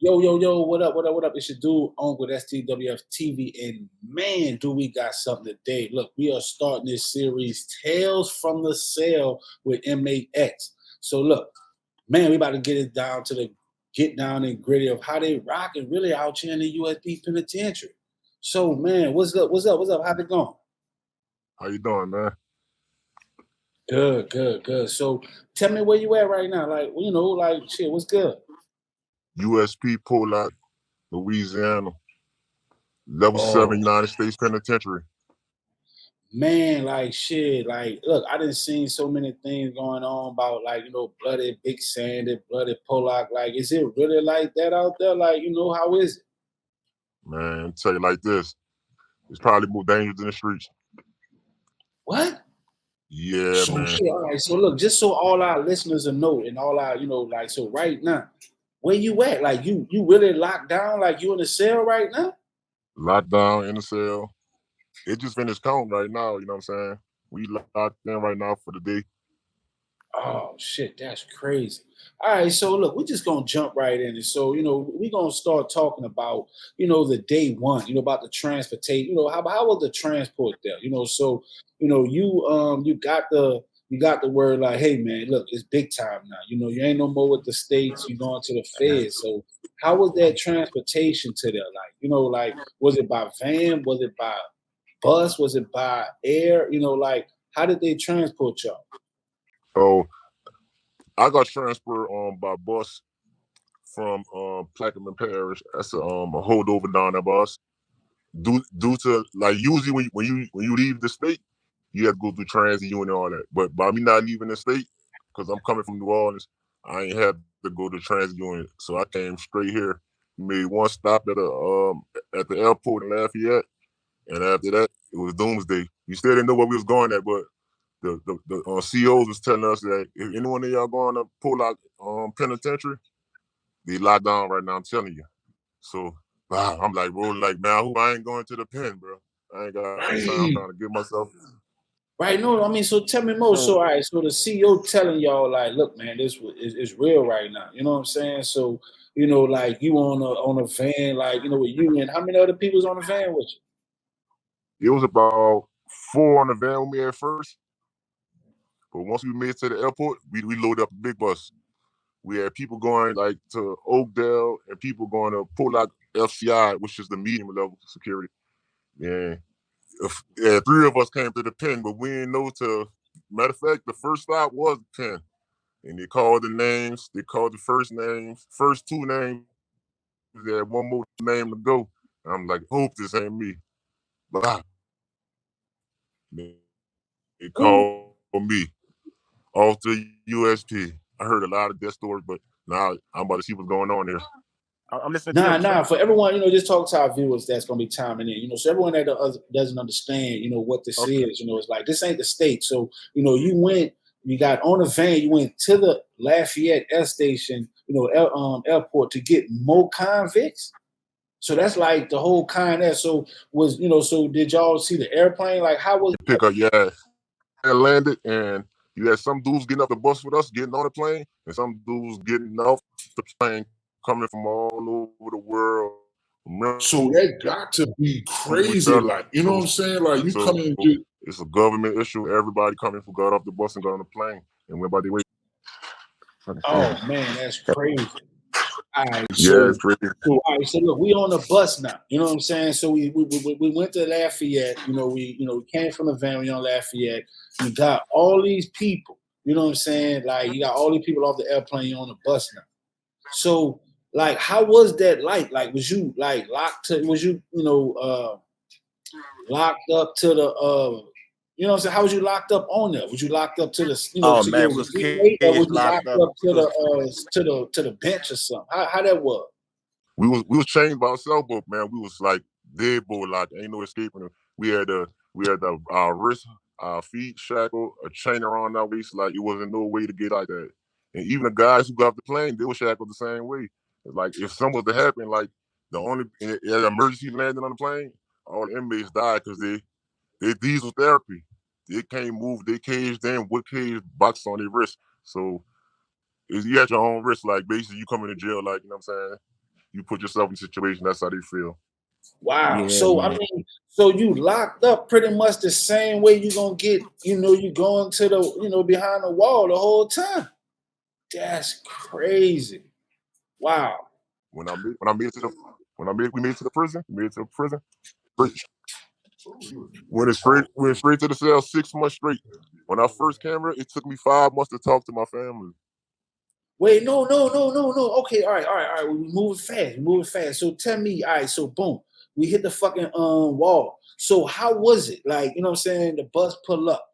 Yo, what up? It's your dude, Uncle STWF TV, and man, do we got something today. Look, we are starting this series, Tales from the Cell with Inmate X. So look, man, we about to get down and gritty of how they rocking really out here in the USP Penitentiary. So man, what's up? How's it going? How you doing, man? Good. So tell me where you at right now. Like shit, what's good? USP POLLOCK, Louisiana, level 7 Oh, United States Penitentiary. man, like shit, like look, I didn't seen so many things going on about bloody Big Sandy, bloody Pollock. Like, is it really like that out there? Like, how is it? Man, tell you like this, it's probably more dangerous than the streets. What? Yeah, So man. shit, all right. So look, just so all our listeners will know, and all our, like, so right now, where you at? Like, you really locked down? Like, you in a cell right now? Locked down in the cell. It just finished counting right now, you know what I'm saying? We locked in right now for the day. Oh shit, that's crazy. All right, so look, we're just gonna jump right in. And so, we're gonna start talking about, the day one, about the transportation, how was the transport there? So, you got the word like, hey man, look, it's big time now. You ain't no more with the states, you're going to the feds. So how was that transportation to there? Like, was it by van? Was it by bus? Was it by air? Like how did they transport y'all? So I got transferred by bus from Plaquemine Parish. That's a holdover down there bus. Due to like usually when you leave the state, you have to go through transit union and all that. But by me not leaving the state, because I'm coming from New Orleans, I ain't have to go to transit union. So I came straight here. Made one stop at the airport in Lafayette, and after that it was doomsday. We still didn't know where we was going at, but the COs was telling us that if anyone of y'all going to Pollock Penitentiary, they locked down right now. I'm telling you. So wow, I'm like rolling like, man, I ain't going to the pen, bro. I ain't got time trying to Right. get myself. Right. No, I mean, so tell me more. So, all right. So the CEO telling y'all, like, look, man, is real right now. You know what I'm saying? So, like you on a van, like, with you and how many other people's on the van with It was about 4 on the van with me at first, but once we made it to the airport, we loaded up a big bus. We had people going like to Oakdale and people going to Pollock FCI, which is the medium level security. Yeah, yeah, 3 of us came to the pen, but we didn't know to. Matter of fact, the first stop was the pen. And they called the names. They called the first names, first 2 names. They had one more name to go. And I'm like, hope this ain't me. But they you? called me off the USP. I heard a lot of death stories, but now I'm about to see what's going on here. I'm listening to them. Nah. For everyone, just talk to our viewers that's gonna be timing in. So everyone that doesn't understand, what this Okay. is. It's like this ain't the state. So you got on a van, you went to the Lafayette Air Station, airport to get more convicts. So that's like the whole kind there. So so did y'all see the airplane? Like how was Pick up, yeah. And landed, and you had some dudes getting off the bus with us, getting on the plane, and some dudes getting off the plane, coming from all over the world. So that got to be crazy. Like, you know what I'm saying? Like you come in and it's a government issue. Everybody coming from got off the bus and got on the plane and went by their way. oh man, that's crazy. All right, Yeah, it's crazy. so look, we on the bus now. You know what I'm saying? So we went to Lafayette. We came from the van. We on Lafayette. You got all these people. You know what I'm saying? Like you got all these people off the airplane. You on the bus now. So like, how was that like? Was you like locked to? Was you locked up to the what I'm saying? How was you locked up on there? Was you locked up to the Oh to man, your we was roommate, or was caged, you locked locked up. up to the bench or something? How that was? We was chained by ourselves, but man, we was like dead boy locked. Ain't no escaping it. We had our wrist, our feet shackled, a chain around our waist. Like it wasn't no way to get like that. And even the guys who got off the plane, they were shackled the same way. Like if something was to happen, like the only emergency landing on the plane, all the inmates died because they diesel therapy. They can't move. They caged in with cage box on their wrist. So you at your own risk. Like basically, you come into jail. Like you know what I'm saying. you put yourself in a situation, that's how they feel. Wow. Yeah, So man. I mean, so you locked up pretty much the same way you gonna get, you going to the, behind the wall the whole time. That's crazy. Wow. When I made it to the we made it to the prison, went straight to the cell 6 months straight. When I first came here, it took me 5 months to talk to my family. Wait, no. Okay, all right. We're moving fast. So tell me, all right, so boom, we hit the fucking wall. So how was it? Like, you know what I'm saying? The bus pull up.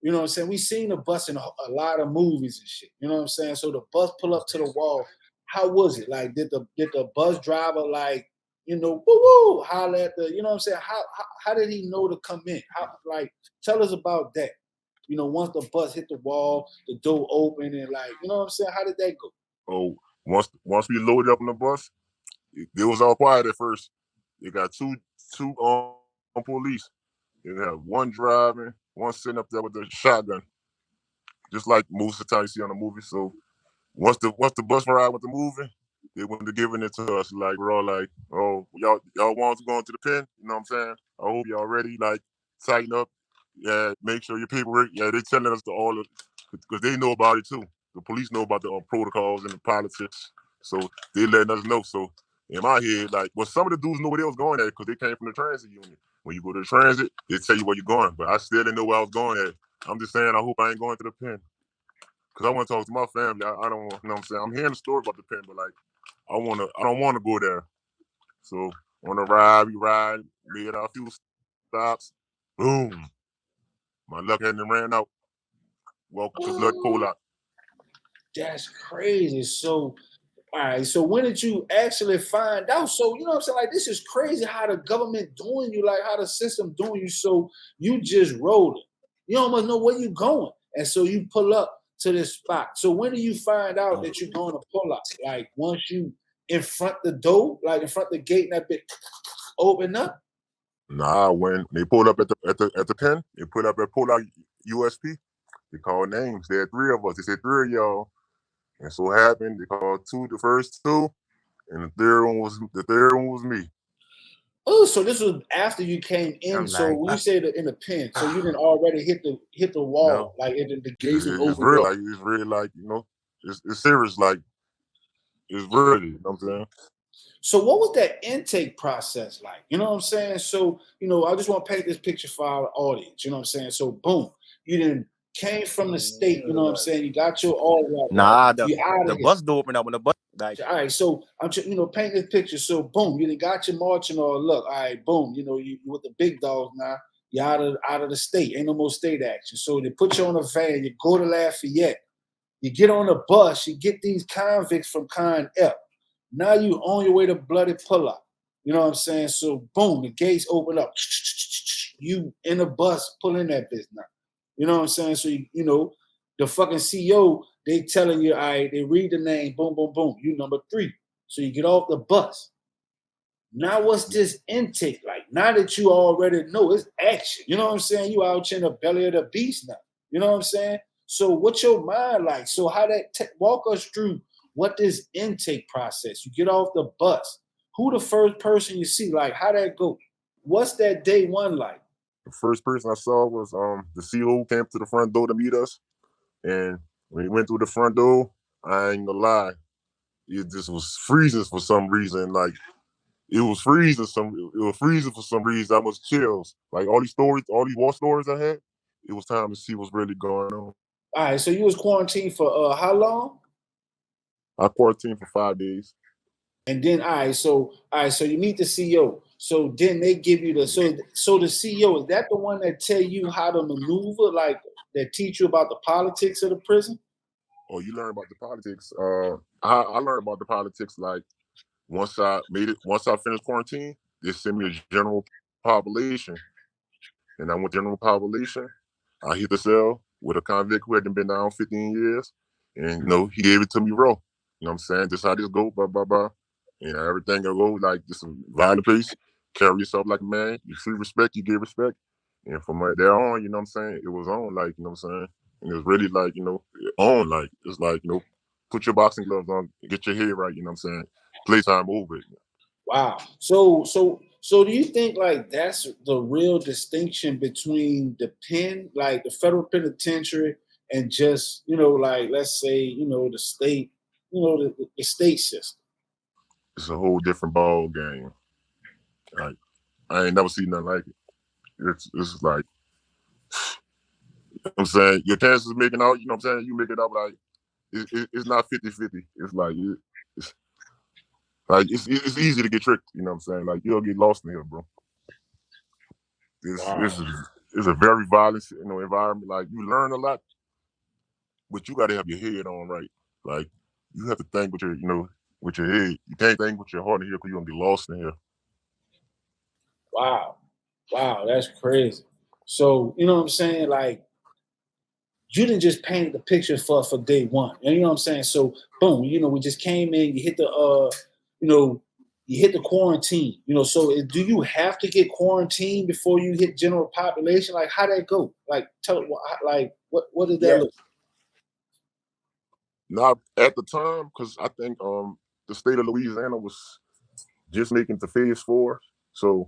You know what I'm saying? We seen the bus in a lot of movies and shit. You know what I'm saying? So the bus pull up to the wall. How was it? Like, did the bus driver like, woo woo, holler at the, you know what I'm saying? How did he know to come in? How, like, tell us about that. Once the bus hit the wall, the door open and like, you know what I'm saying? How did that go? Oh, once we loaded up on the bus, it was all quiet at first. They got two police. They have one driving, one sitting up there with the shotgun, just like most of the time you see on the movie. So once the bus ride with the movie, they went to giving it to us. Like we're all like, oh, y'all want to go into the pen? You know what I'm saying? I hope y'all ready. Like tighten up. Yeah, make sure your paperwork. Yeah, they telling us because they know about it too. The police know about the protocols and the politics, so they letting us know. So in my head, like, well, some of the dudes knew where they was going at because they came from the transit union. When you go to the transit, they tell you where you're going, but I still didn't know where I was going at. I'm just saying, I hope I ain't going to the pen. Because I want to talk to my family. I don't want, you know what I'm saying? I'm hearing the story about the pen, but like, I don't want to go there. So on the ride, we made our few stops. Boom. My luck hadn't ran out. Welcome to Blood Pollock. That's crazy. So, all right. So when did you actually find out? So, you know what I'm saying? Like, this is crazy how the government doing you, like how the system doing you. So you just rolling. You almost know where you're going. And so you pull up to this spot. So when do you find out that you're going to pull up? Like once you in front the door, like in front the gate and that bit open up? Nah, when they pulled up at the pen, they put up at Pollock USP. They called names. There had 3 of us. They said 3 of y'all. And so it happened. They called the first 2, and the third one was me. Oh, so this was after you came in. I'm So like, when you say in the pen, so you didn't already hit the wall, no. like the gates and It's open really up. like, it's serious. Like it's really, you know what I'm saying? So what was that intake process like? You know what I'm saying? So, I just want to paint this picture for our audience. You know what I'm saying? So boom, you didn't came from the state, you know what I'm saying? You got your all right. Nah, You out the of here. bus door opened up when the bus like. All right, so I'm just, paint this picture. So boom, you done got your marching or look, all right, boom, you with the big dogs now. You're out of the state. Ain't no more state action. So they put you on a van, you go to Lafayette, you get on a bus, you get these convicts from Con F. Now you on your way to bloody Pollock. You know what I'm saying? So boom, the gates open up. You in the bus pulling that bitch now. You know what I'm saying? So the fucking CEO, they telling you, all right, they read the name, boom, boom, boom. You number 3. So you get off the bus. Now what's this intake like? Now that you already know it's action. You know what I'm saying? You out in the belly of the beast now. You know what I'm saying? So what's your mind like? So how walk us through what this intake process? You get off the bus. Who the first person you see? Like how that go? What's that day one like? The first person I saw was the CO came to the front door to meet us. And when he went through the front door, I ain't gonna lie, it just was freezing for some reason. Like it was freezing for some reason. I was chills. Like all these war stories I had, it was time to see what's really going on. All right, so you was quarantined for how long? I quarantined for 5 days. And then so you meet the CEO. So then they give you so the CEO, is that the one that tell you how to maneuver, like that teach you about the politics of the prison? Oh, you learn about the politics. I learned about the politics like once I finished quarantine, they sent me a general population. And I went to general population. I hit the cell with a convict who hadn't been down 15 years. And he gave it to me raw. You know what I'm saying? This how this go, blah, blah, blah. And everything will go like this violent pace. Carry yourself like a man. You treat respect, you give respect. And from right there on, you know what I'm saying? It was on, like, you know what I'm saying? And it was really like, on, like, it's like, put your boxing gloves on, get your head right, you know what I'm saying? playtime over. Wow. So do you think like that's the real distinction between the pen, like the federal penitentiary, and just like let's say the state, the state system? It's a whole different ball game. Like I ain't never seen nothing like it. It's like I'm saying your chances of making out. You know what I'm saying? You make it up like it's not 50-50. It's like it's easy to get tricked. You know what I'm saying? Like you'll get lost in here, bro. It's a very violent environment. Like you learn a lot, but you got to have your head on right. Like you have to think with with your head. You can't think with your heart in here because you're gonna get lost in here. Wow. Wow, that's crazy. So, you know what I'm saying? Like, you didn't just paint the picture for day one. And you know what I'm saying? So, boom, we just came in, you hit the you hit the quarantine. So do you have to get quarantined before you hit general population? Like, how that go? Like, what did that look? Not at the time, because I think the state of Louisiana was just making to phase 4. So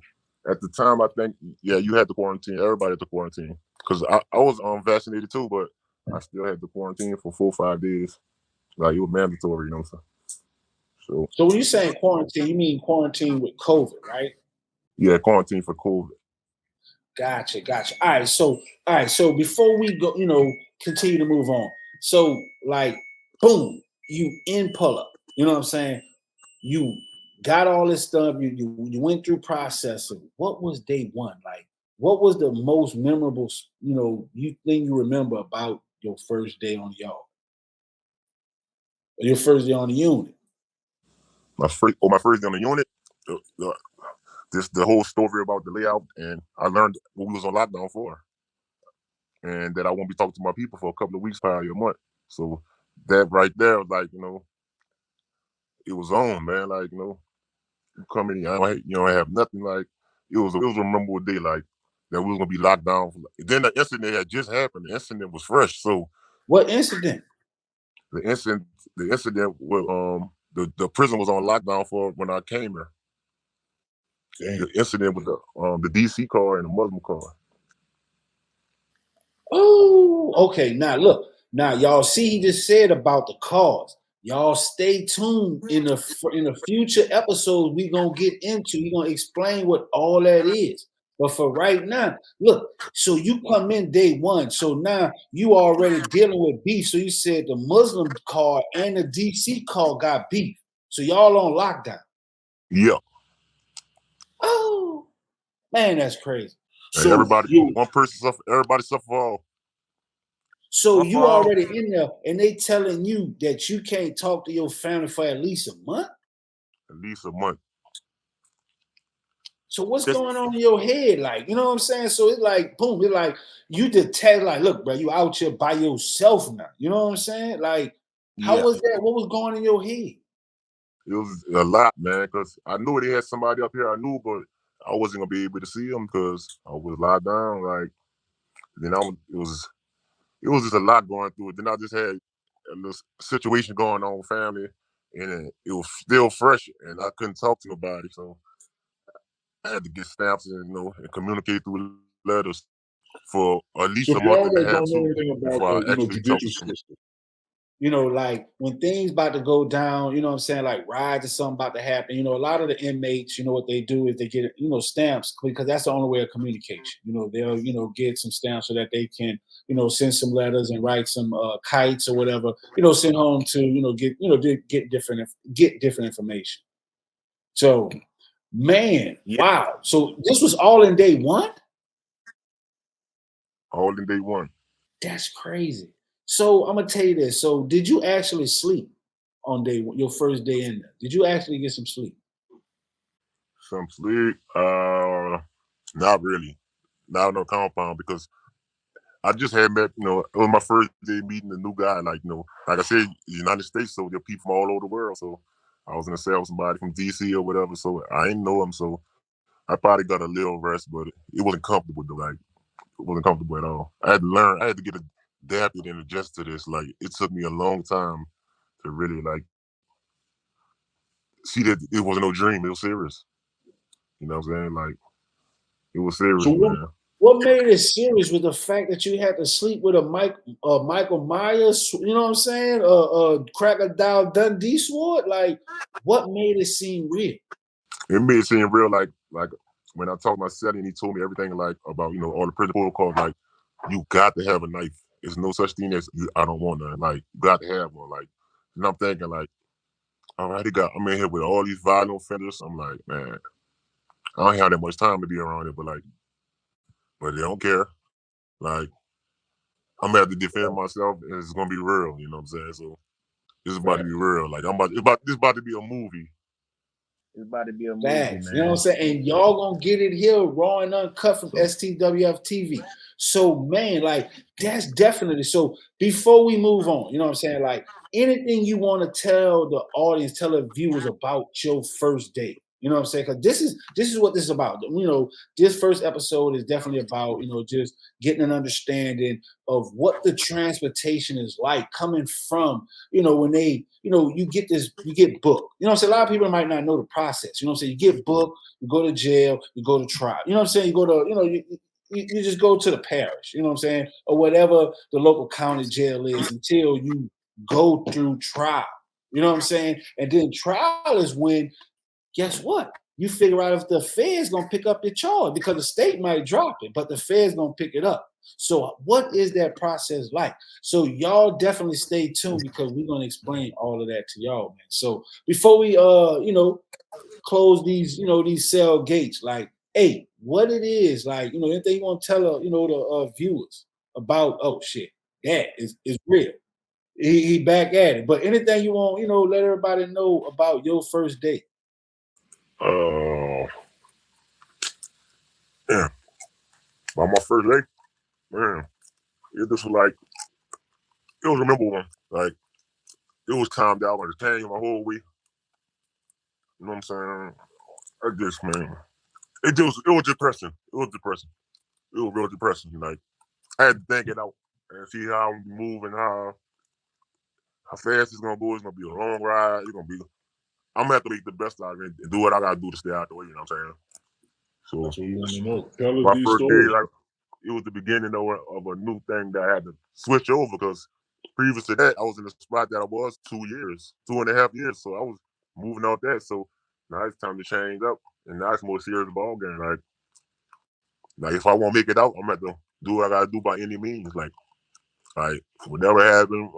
at the time, I think, you had to quarantine. Everybody had to quarantine. Because I was vaccinated too, but I still had to quarantine for 4 or 5 days. Like, it was mandatory, you know what I'm saying? So when you saying quarantine, you mean quarantine with COVID, right? Yeah, quarantine for COVID. Gotcha. All right, so before we go, continue to move on. So, like, boom, you in pull up. You know what I'm saying? You got all this stuff. You went through processing. What was day one like? What was the most memorable, thing you remember about your first day on the yard? Or your first day on the unit? My first day on the unit, the whole story about the layout, and I learned what we was on lockdown for, and that I won't be talking to my people for a couple of weeks, probably a month. So that right there, like it was on, man. Like you come in, I have nothing. Like it was a memorable day, like that we was gonna be locked down. Then the incident had just happened. The incident was fresh. So what incident? The incident with the prison was on lockdown for when I came here. Dang. The incident with the DC car and the Muslim car. Oh, okay. Now look, y'all see he just said about the cause. Y'all stay tuned in the future episodes. We gonna get into. We gonna explain what all that is. But for right now, look. So you come in day one. So now you already dealing with beef. So you said the Muslim car and the DC car got beef. So y'all on lockdown. Yeah. Oh man, that's crazy. And So one person suffer. Everybody suffer all. So you already in there, and they telling you that you can't talk to your family for at least a month. At least a month. So what's going on in your head? Like, you know what I'm saying? So it's like, boom, it's like you detect, like, look, bro, you out here by yourself now. You know what I'm saying? Like, how was that? What was going in your head? It was a lot, man, because I knew they had somebody up here. I knew, but I wasn't gonna be able to see them because I was locked down. Like, then it was just a lot going through it. Then I just had a little situation going on with family, and it was still fresh, and I couldn't talk to nobody. So I had to get stamps and communicate through letters for at least So a you month and a already half don't know too anything about before I the actually talked judicial to them. system. Like when things about to go down, you know what I'm saying, like riots or something about to happen, a lot of the inmates, what they do is they get, stamps because that's the only way of communication. They'll, get some stamps so that they can, send some letters and write some kites or whatever, send home to, get different information. So, man, wow. So this was all in day one? All in day one. That's crazy. So I'm gonna tell you this. So did you actually sleep on your first day in there? Did you actually get some sleep? Some sleep? Not really. Not on no compound because I just had met, it was my first day meeting a new guy. Like, like I said, United States, so there are people from all over the world. So I was in a cell with somebody from DC or whatever. So I didn't know him. So I probably got a little rest, but it wasn't comfortable though. Like, it wasn't comfortable at all. I had to learn. I had to get adapted and adjust to this. Like, it took me a long time to really like see that it wasn't no dream. It was serious. You know what I'm saying? Like, it was serious, So man. What made it serious was the fact that you had to sleep with a Michael Myers, you know what I'm saying? Crocodile Dundee sword. Like, what made it seem real? It made it seem real, like when I talked to my celly and he told me everything, like, about, you know, all the prison protocols, like, you got to have a knife. There's no such thing as I don't want none. Like, you got to have one. Like, and I'm thinking, like, all right, I'm in here with all these violent offenders. I'm like, man, I don't have that much time to be around it, but they don't care. Like, I'm gonna have to defend myself, and it's gonna be real. You know what I'm saying? So this is about to be real. Like, this is about to be a movie. It's about to be a movie, Facts. man. You know what I'm saying? And y'all gonna get it here raw and uncut from STWF TV. So, man, like, that's definitely. So before we move on, you know what I'm saying? Like, anything you want to tell the audience, tell the viewers about your first date. You know what I'm saying? Because this is what this is about. You know, this first episode is definitely about, you know, just getting an understanding of what the transportation is like coming from, you know, when they, you know, you get booked. You know what I'm saying? A lot of people might not know the process. You know what I'm saying? You get booked, you go to jail, you go to trial. You know what I'm saying? You go to, you know, you just go to the parish, you know what I'm saying? Or whatever the local county jail is until you go through trial. You know what I'm saying? And then trial is when, guess what? You figure out if the Fed's gonna pick up your charge, because the state might drop it, but the Fed's gonna pick it up. So what is that process like? So y'all definitely stay tuned, because we're gonna explain all of that to y'all, man. So before we you know, close these, you know, these cell gates, like, hey, what it is, like, you know, anything you want to tell you know, the viewers about, oh shit, that is real. He back at it. But anything you want, you know, let everybody know about your first date. Yeah. By my first date, man, it just was like, it was a memorable one. Like, it was timed out. I was paying my whole week. You know what I'm saying? I just, man, it was depressing. It was depressing. It was real depressing. Like, I had to think it out and see how I'm moving, how fast it's gonna go. It's gonna be a long ride. I'm gonna have to make the best out of it and do what I gotta do to stay out the way. You know what I'm saying? So that's what you want to know. Tell us my these first day, stories. like, it was the beginning of a new thing that I had to switch over, because previous to that, I was in the spot that I was 2.5 years. So I was moving out that. So now it's time to change up, and now it's more serious ball game. Like if I want to make it out, I'm gonna have to do what I gotta do by any means. Like whatever happened,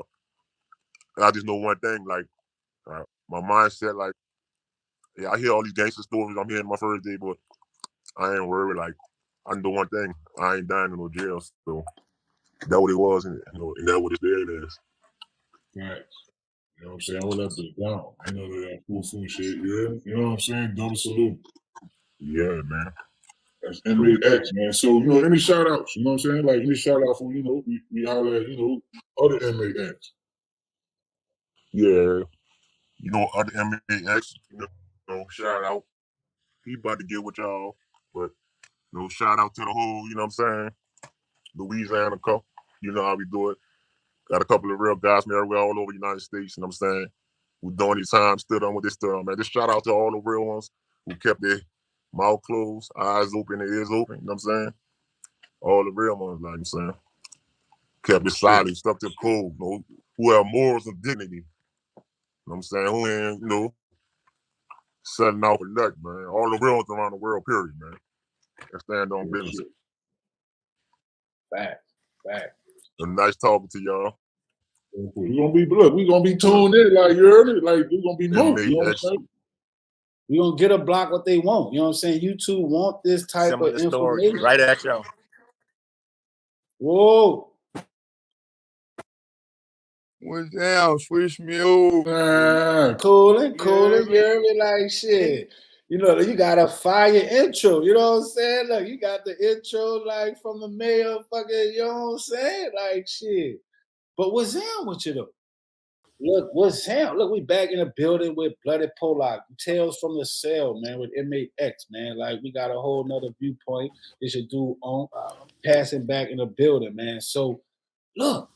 I just know one thing. Like, my mindset, like, yeah, I hear all these gangster stories I'm hearing my first day, but I ain't worried. Like, I know one thing: I ain't dying in no jail. So that what it was, and, you know, and that what it is. Facts. You know what I'm saying? Hold that bitch down. Ain't none of that foo shit. Yeah. You know what I'm saying? Double salute. Yeah, man. That's inmate X, man. So, you know, any shout outs, you know what I'm saying? Like, any shout out for, you know, we holler at, you know, other inmate X. Yeah. You know, other MAX, you know, shout out. He about to get with y'all. But, you know, shout out to the whole, you know what I'm saying? Louisiana Cup. You know how we do it. Got a couple of real guys, man, everywhere all over the United States, you know what I'm saying? Who during these times stood on what they stood on, man. Just shout out to all the real ones who kept their mouth closed, eyes open, their ears open, you know what I'm saying? All the real ones, like I'm saying. Kept it silent, stuck to the code, you know, who have morals and dignity. You know what I'm saying? Who ain't, you know, setting off a nut, man. All the real ones around the world, period, man. And stand on business. Fact. Nice talking to y'all. We gonna be tuned in, like, you heard it, like, we gonna be more, you know what I'm saying? We gonna get a block what they want. You know what I'm saying? You two want this type Similar of story, information. right at y'all. Whoa. What's down? Switch me over. Coolin'. Yeah, You heard me? Like, shit. You know, you got a fire intro. You know what I'm saying? Look, you got the intro, like, from the mayor, fucking, you know what I'm saying? Like, shit. But what's down with you, though? Look, what's down? Look, we back in the building with Bloody Pollock. Tales from the Cell, man, with Inmate X, man. Like, we got a whole nother viewpoint. This should do on passing back in the building, man. So, look,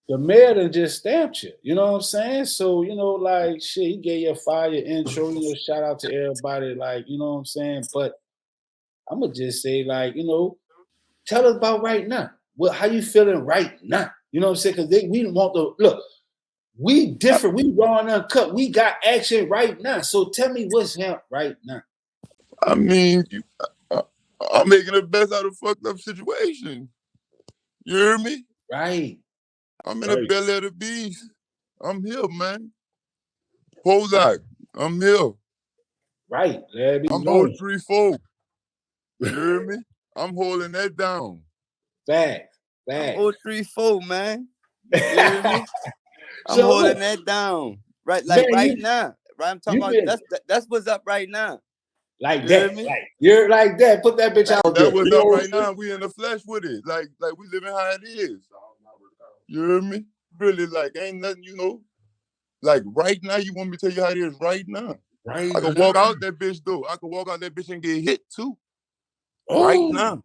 the mayor done just stamped you. You know what I'm saying? So, you know, like shit, he gave you a fire intro, you know, shout out to everybody, like, you know what I'm saying? But I'ma just say, like, you know, tell us about right now. Well, how you feeling right now? You know what I'm saying? Because we don't want to look, we different, we raw and uncut, we got action right now. So tell me what's happening right now. I mean, I'm making the best out of a fucked up situation. You hear me? Right. I'm in the belly of the beast. I'm here, man. Pollock, I'm here. Right. I'm 034. You hear me? I'm holding that down. Fact. I'm 034, man. You hear me? I'm So, holding look, that down. Right, like man, right now. Right, I'm talking about that's what's up right now. Like You that. hear me? Like, you're like that. Put that bitch out there. That was up right now. We in the flesh with it. Like we living how it is. You hear me? Really, like, ain't nothing, you know. Like, right now, you want me to tell you how it is right now. Right. I can walk out that bitch, though. I can walk out that bitch and get hit, too. Oh. Right now.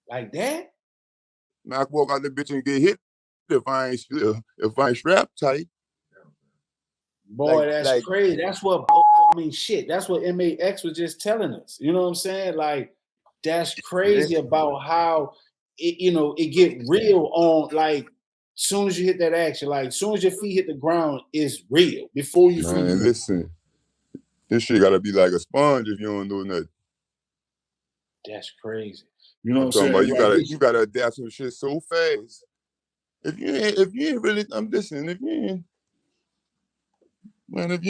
Like that? Now, I can walk out that bitch and get hit if I ain't strapped tight. Boy, that's crazy. That's what, I mean, shit. That's what MAX was just telling us. You know what I'm saying? Like, that's crazy about how, it, you know, it get real on, like, soon as you hit that action, like, soon as your feet hit the ground, it's real. Before you feel Man, listen. This shit got to be like a sponge if you don't know nothing. That's crazy. You know what I'm I'm talking saying? about you gotta adapt to shit so fast. If you ain't really, I'm listening. If you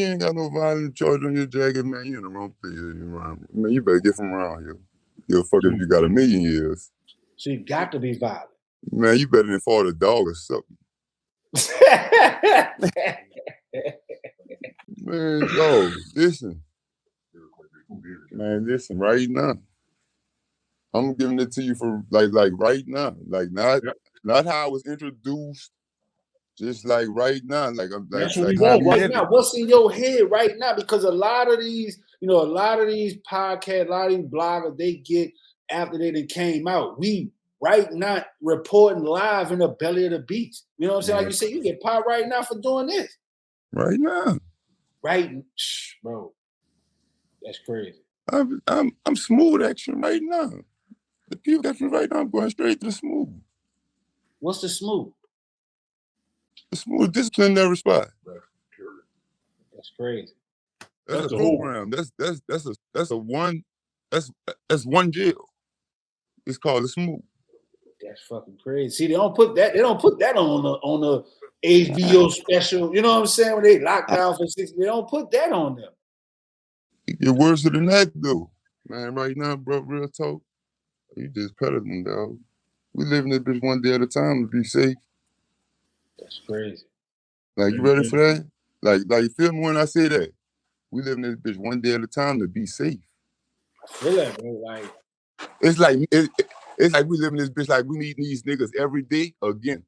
ain't got no violent charge on your jacket, man, you in the wrong place. Man, you better get from around here. You'll fuck if you got a million years. So you got to be violent. Man, you better than fought a dog or something. Man, yo, listen. Man, listen, right now. I'm giving it to you for like right now. Like not how I was introduced. Just like right now. Like I'm like, that's what we want right now. What's in your head right now? Because a lot of these, you know, a lot of these podcasts, a lot of these bloggers, they get after they came out. We right now reporting live in the belly of the beast. You know what I'm saying? Like you said, you get popped right now for doing this. Right now. Right, bro. That's crazy. I'm smooth action right now. The people action right now, I'm going straight to the smooth. What's the smooth? The smooth disciplinary spot. That's crazy. That's a program. That's one jail. It's called the smooth. That's fucking crazy. See, they don't put that on the HBO special. You know what I'm saying? When they lock down for 6, they don't put that on them. It get worse than that though. Man, right now, bro, real talk. You just peddling, dog. We living this bitch one day at a time to be safe. That's crazy. Like, you ready for that? Like you feel me when I say that? We living this bitch one day at a time to be safe. I feel that, bro. Like, it's like we living this bitch like we meet these niggas every day again.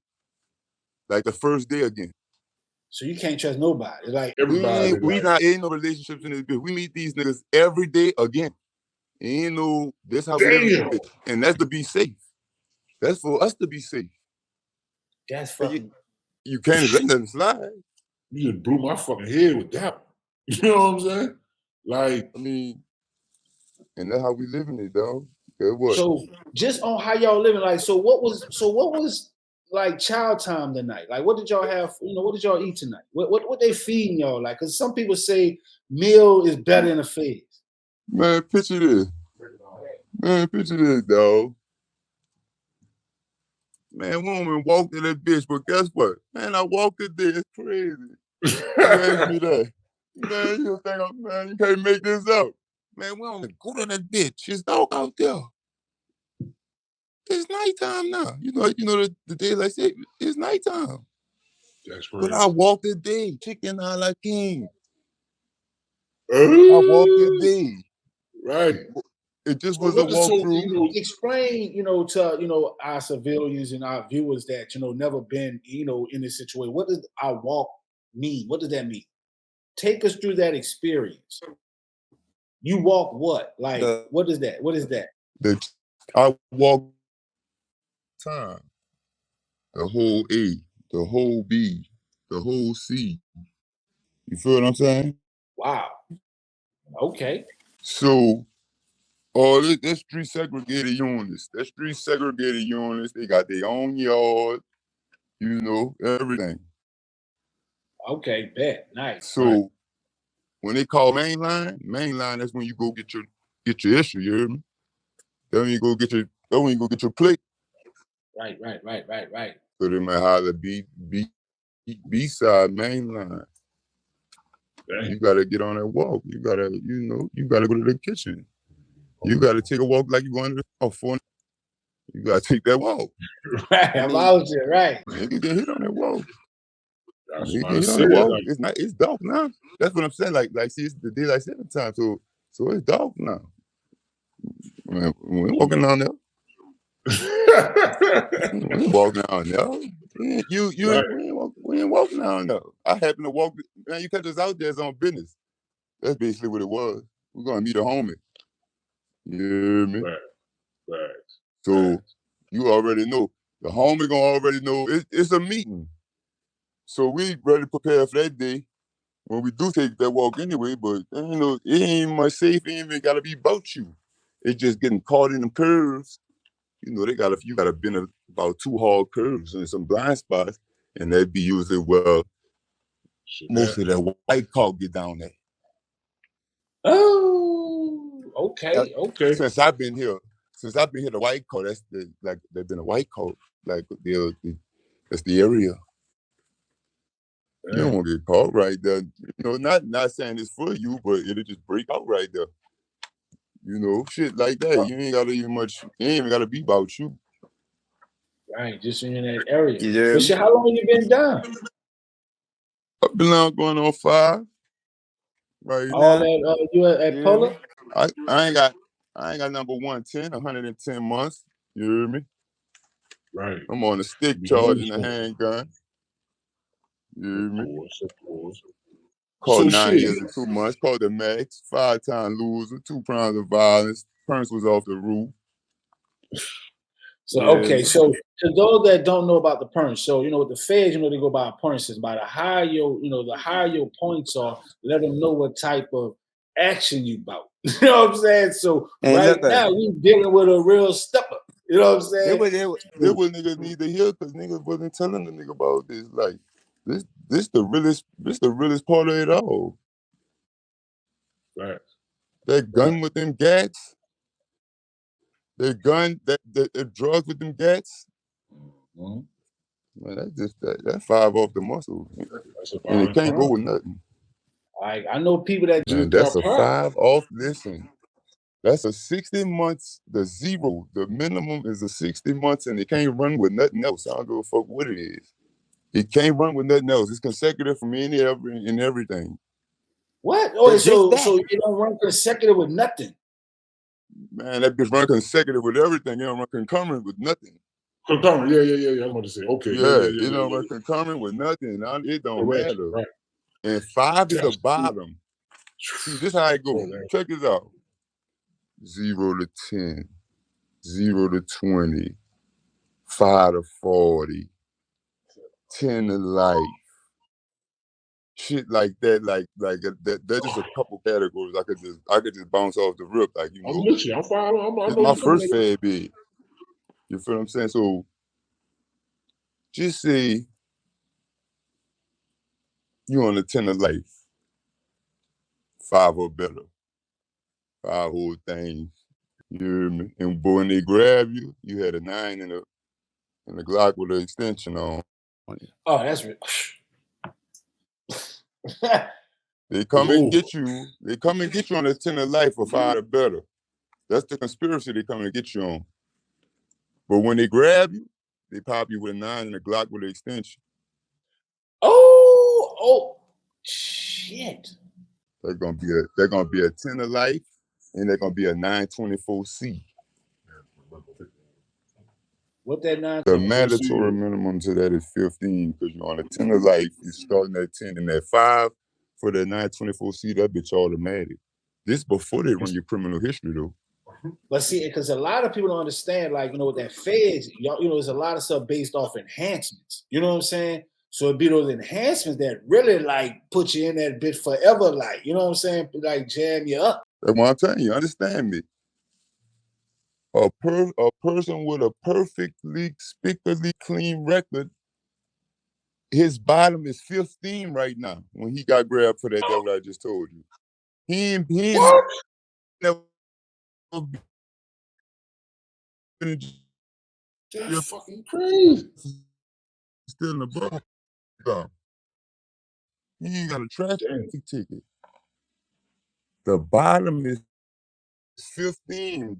Like the first day again. So you can't trust nobody. Like everybody. We not in no relationships in this bitch. We meet these niggas every day again. Ain't no, this how we live in this bitch. And that's to be safe. That's for us to be safe. That's fucking. You can't let nothing slide. You just blew my fucking head with that one. You know what I'm saying? Like, I mean, and that's how we living it, dog. What? So just on how y'all living, like, so what was like child time tonight? Like, what did y'all have? You know, what did y'all eat tonight? What they feeding y'all? Like, because some people say meal is better than a fed. Man, picture this. Man, picture this, dog. Man, woman walked in that bitch, but guess what? Man, I walked in there. It's crazy. You asked me that. Man, you think man, you can't make this up. Man, we don't go to that bitch. There's dog out there. It's nighttime now. You know the daylight say it's nighttime. That's crazy. But I walked the day, chicken a la king. I walked the day. Right. It just was a walkthrough. You know, explain, to our civilians and our viewers that never been, in this situation. What does our walk mean? What does that mean? Take us through that experience. You walk what? Like, what is that? What is that? I walk time. The whole A. the whole B, the whole C. You feel what I'm saying? Wow. Okay. So all that's street segregated units. That's street segregated units. They got their own yard, you know, everything. Okay, bet. Nice. So when they call mainline, that's when you go get your issue, you hear me? Then when you go get your plate. Right. So they might holler B-side mainline. Dang. You gotta get on that walk. You gotta go to the kitchen. You gotta take a walk like you going to the for. You gotta take that walk. Right. I'm out here, right. Nigga get hit on that walk. That's You what get I hit on said. that walk. Like, It's dark now. That's what I'm saying. Like see, it's the daylight saving time. So it's dark now. Man, we ain't walking down there. We ain't walking down there. We ain't walking down there. I happen to walk. Man, you catch us out there, it's on business. That's basically what it was. We're gonna meet a homie. You hear me? Right. So you already know. The homie gonna already know it's a meeting. So we ready to prepare for that day when we do take that walk anyway, but you know, it ain't much safe, it ain't even gotta be about you. It's just getting caught in the curves. You know, you gotta bend about 2 hard curves and some blind spots, and that'd be usually where most of that white car get down there. Oh, okay. Since I've been here, the white coat, there's been a white coat, like that's the area. You don't want to get caught right there. You know, not saying it's for you, but it'll just break out right there. You know, shit like that. You ain't even gotta be about you. Right, just in that area. Yeah. But shit, how long you been down? I've been out going on 5 right All now. that you at Pollock? I ain't got number 110 months. You hear me? Right. I'm on a stick charge and a handgun. You hear me? Of course. Called So 9 shit. years and 2 months. Called the max. 5-time loser. 2 crimes of violence. Parents was off the roof. So okay, so to those that don't know about the points, so you know with the feds, you know they go by points. By the higher your points are, let them know what type of action you about. You know what I'm saying? So And right now we dealing with a real stepper. You know what I'm saying? They what niggas need to hear because niggas wasn't telling the nigga about this. Like this the realest part of it all. Right. That gun with them gats. That gun, that drugs with them gats. Mm-hmm. Man, that 5 off the muscle. That's a And it can't go crime. with nothing. I know people that Man, that's a 5 off. Listen, that's a 60 months. The minimum is a 60 months, and it can't run with nothing else. I don't give a fuck what it is. It can't run with nothing else. It's consecutive from everything. What? Oh, so it don't run consecutive with nothing. Man, that bitch run consecutive with everything. It don't run concurrent with nothing. Concurrent, yeah. I was about to say, okay. Yeah, it don't run concurrent with nothing. It don't matter. Right. And 5 is the bottom. See, this how it goes. Check this out. 0 to 10, 0 to 20, 5 to 40, 10 to life. Shit like that, that's just a couple categories I could just bounce off the rip, like you know. I'm with you. I'm following. It's my first fad bid. You feel what I'm saying? So just say you on a 10 of life, 5 or better, 5 whole things. You hear me? And boy, when they grab you, you had a 9 and a Glock with an extension on. Oh, that's real. They come and get you. They come and get you on a 10 of life or 5 or better. That's the conspiracy they come and get you on. But when they grab you, they pop you with a 9 and a Glock with an extension. Oh, shit. They're gonna be a 10 of life, and they're gonna be a 924C. What that 924C? The mandatory minimum to that is 15 because you're on a 10 of life. You're starting at 10 and at 5 for the 924C. That bitch automatic. This before they run your criminal history though. But see, because a lot of people don't understand, like, that feds, y'all, there's a lot of stuff based off enhancements. You know what I'm saying? So it'd be those enhancements that really like put you in that bitch forever, like, you know what I'm saying? Like jam you up. That's what I'm telling you. Understand me? A person with a perfectly, spickly clean record, his bottom is 15 right now when he got grabbed for that. That's what I just told you. He ain't never been That's fucking crazy. still in the ball. He ain't got a traffic ticket. The bottom is 15.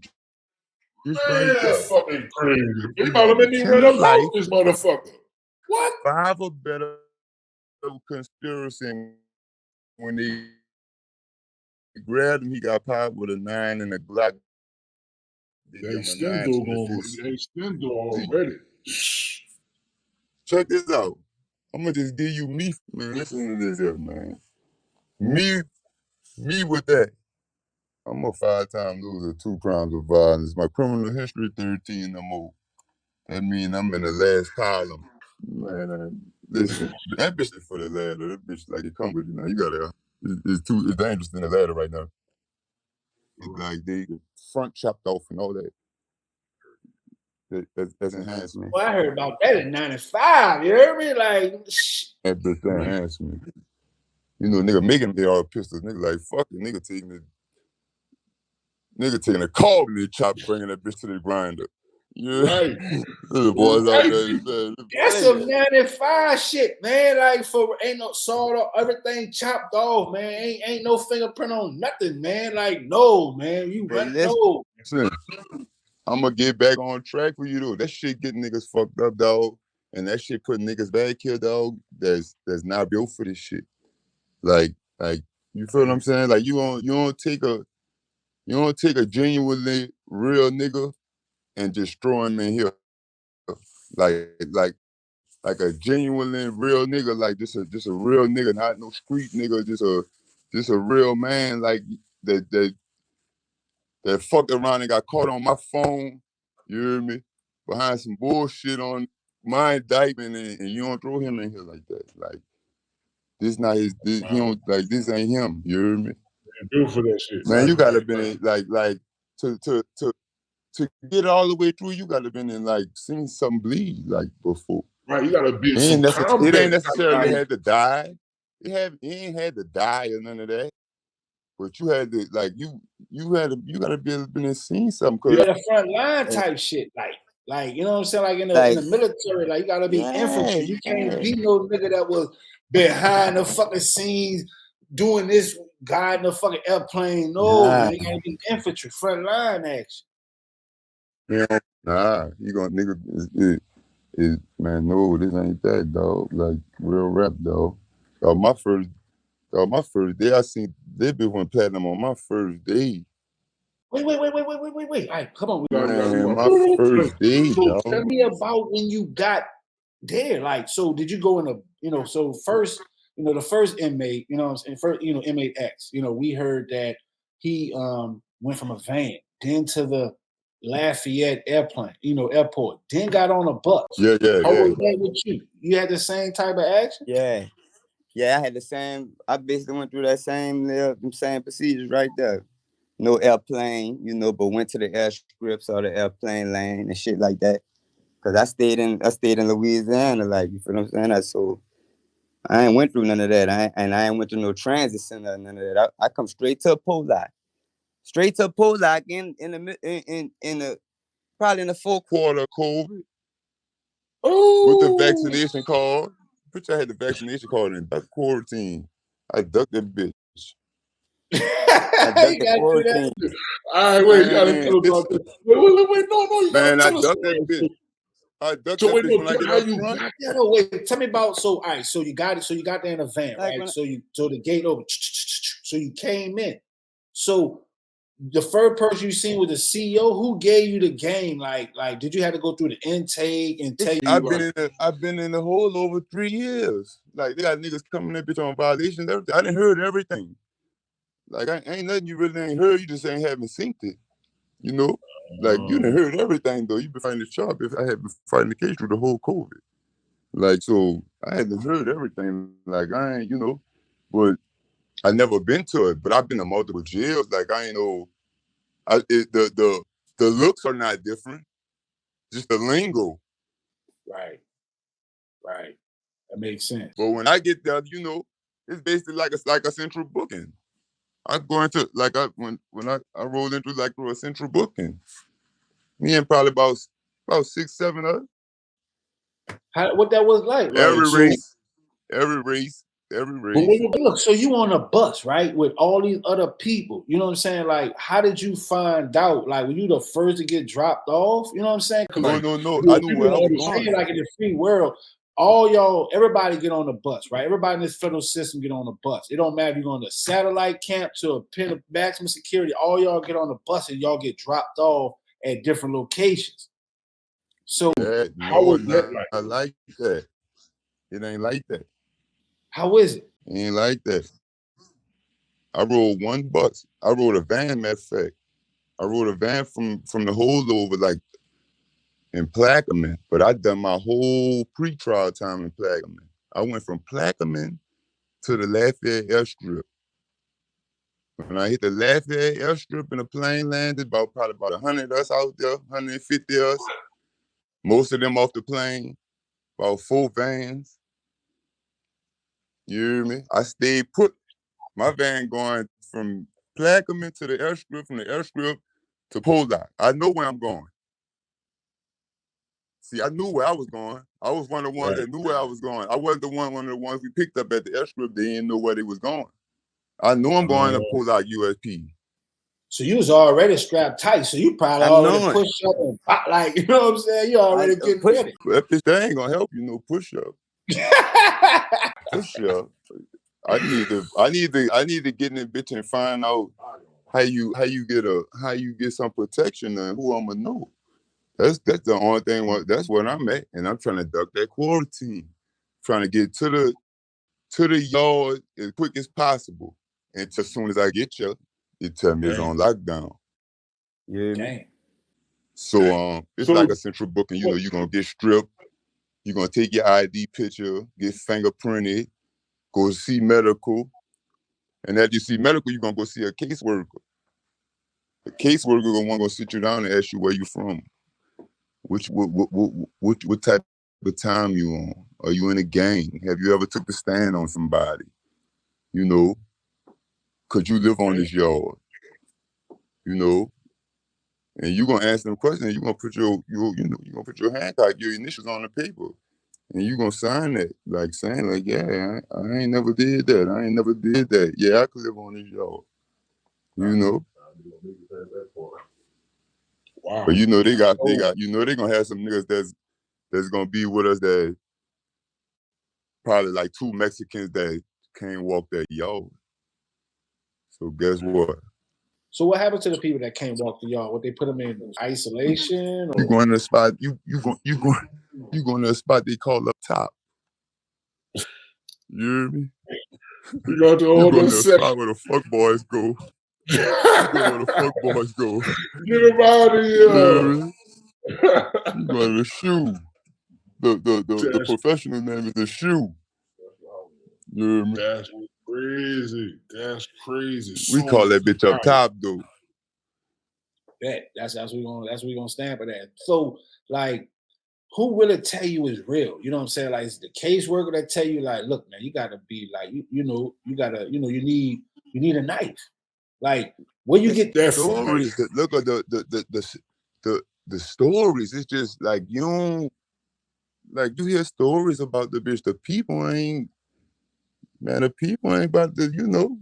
Just Man, right there. that's fucking crazy. You about to make me run up off this motherfucker. What? 5 or better conspiracy. When they grabbed him, he got popped with a 9 and a Glock. They extendo already. Check this out. I'm gonna just give you me, man. Listen to this here, man. Me with that. I'm a 5-time loser, 2 crimes of violence. My criminal history 13 or more. That means I'm in the last column. Man, listen, that bitch is for the ladder. That bitch like it come with you now. You gotta. It's dangerous in the ladder right now. Like they front chopped off and all that. That's enhancement. Well, I heard about that in '95. You heard me? Like, That's enhancement. Nigga making the all pistols. Nigga like fuck it. Nigga taking a call when they chop, bringing that bitch to the grinder. Yeah, right. The boys out there. That's some '95 shit, man. Like ain't no sawed off, everything chopped off, man. Ain't no fingerprint on nothing, man. Like no, man. You run no. Listen, I'm gonna get back on track for you though. That shit getting niggas fucked up, dog, and that shit putting niggas back here, dog. That's not built for this shit. Like you feel what I'm saying? Like you don't take a genuinely real nigga and just throw him in here, like a genuinely real nigga, like just a real nigga, not no street nigga, just a real man, like that fucked around and got caught on my phone. You hear me? Behind some bullshit on my indictment, and you don't throw him in here like that. Like this not his. He don't like this ain't him. You hear me? Built for that shit, man. You gotta been in, like to get all the way through. You gotta been in like seen something bleed like before. Right, you gotta be. It ain't necessarily had to die. He ain't had to die or none of that. But you had to like you gotta been in seen something. You had a front line type shit, like you know what I'm saying, like in the military, like you gotta be infantry. You can't be no nigga that was behind the fucking scenes doing this, guiding the fucking airplane. No, man, you gotta be infantry, front line action. Yeah, you gonna nigga is man? No, this ain't that, dog. Like real rap, dog. My first day, I seen they bitch went platinum on my first day. Wait. All right, come on. Man, my first day, dog. Tell me about when you got there. Like, so did you go in a, so first, the first inmate, inmate X, we heard that he went from a van, then to the Lafayette airplane, airport, then got on a bus. Yeah. How was that with you? You had the same type of action? Yeah, I had the same. I basically went through that same procedures right there. No airplane, but went to the airstrips or the airplane lane and shit like that. Cause I stayed in Louisiana, like, you feel what I'm saying? So I ain't went through none of that. I ain't went to no transit center, none of that. I come straight to Pollock. Straight to Pollock in the probably in the fourth quarter of COVID. With the vaccination card. Bitch, I had the vaccination card in the quarantine. I ducked that bitch. I ducked the quarantine. All right, wait, you gotta tell about this. Wait, no, you gotta tell us. I ducked that bitch. I ducked that bitch when I get up front. Yeah, no, wait. Tell me about. So, all right. So you got it. So you got there in a van, right? So the gate over. So you came in. So the first person you seen was the CEO. Who gave you the game? Like, did you have to go through the intake and tell you? I've been in the hole over 3 years. Like they got niggas coming in bitch on violations. Everything. I didn't heard everything. Like ain't nothing you really ain't heard. You just ain't haven't seen it. You know, like you done heard everything though. You been fighting the shop. If I had been fighting the case through the whole COVID, like so, I had heard everything. Like I ain't, you know, but I never been to it. But I've been to multiple jails. Like I ain't know. The looks are not different. Just the lingo. Right. That makes sense. But when I get there, you know, it's basically like a central booking. I go into like when I rolled into like through a central booking. Me and probably about 6, 7 others. What that was like? Every race. But look, so you on a bus, right, with all these other people. You know what I'm saying? Like, how did you find out? Like, were you the first to get dropped off? You know what I'm saying? No. I knew where I was going. Like in the free world, everybody get on the bus, right? Everybody in this federal system get on the bus. It don't matter if you're going to satellite camp to a pen of maximum security. All y'all get on the bus and y'all get dropped off at different locations. So how was that like? I like that. It ain't like that. How is it? It ain't like that. I rode one bus. I rode a van, matter of fact. I rode a van from the holdover, like in Plaquemine, but I done my whole pre-trial time in Plaquemine. I went from Plaquemine to the Lafayette airstrip. When I hit the Lafayette airstrip and the plane landed, probably about 100 us out there, 150 us. Most of them off the plane, about 4 vans. You hear me? I stayed put. My van going from Plaquemine to the airstrip, from the airstrip to Pollock. I know where I'm going. See, I knew where I was going. I was one of the ones that knew where I was going. I wasn't one of the ones we picked up at the airstrip. They didn't know where they was going. I knew I'm going to Pollock USP. So you was already strapped tight. So you probably already pushed up and pop, like, you know what I'm saying? You already getting ready. That bitch, that ain't gonna help you. No push up. Push up. I need to get in that bitch and find out how you get some protection and who I'm gonna know. That's the only thing. That's what I'm at, and I'm trying to duck that quarantine. Trying to get to the yard as quick as possible. And as soon as I get you, you tell me it's on lockdown. Yeah. So it's like a central booking. You know, you're gonna get stripped. You're gonna take your ID picture, get fingerprinted, go see medical, and after you see medical, you're gonna go see a caseworker. The caseworker gonna sit you down and ask you where you from. What type of time you on? Are you in a gang? Have you ever took the stand on somebody? You know, could you live on this yard? You know, and you gonna ask them questions. You gonna put your handcart, your initials on the paper, and you gonna sign that, like saying like, yeah, I ain't never did that. I ain't never did that. Yeah, I could live on this yard. You know. Wow. But you know they got you know they gonna have some niggas that's gonna be with us that probably like 2 Mexicans that can't walk that yard. So guess what? So what happened to the people that can't walk the yard? What, they put them in isolation? Or? You going to a spot? You going to a spot they call up top? You hear me? You got to go to a spot where the fuck boys go. You go where the fuck boys go. Get them out of here. You go to the shoe. The professional name is the shoe. You hear me? That's crazy. That's crazy. We call that bitch up top though. That's what we gonna stand for that. So like, who really tell you is real? You know what I'm saying? Like, it's the caseworker that tell you, like, look, man, you gotta be like, you need a knife. Like, where you get that stories? Look at the stories. It's just like you don't like you hear stories about the bitch. The people ain't about the, you know.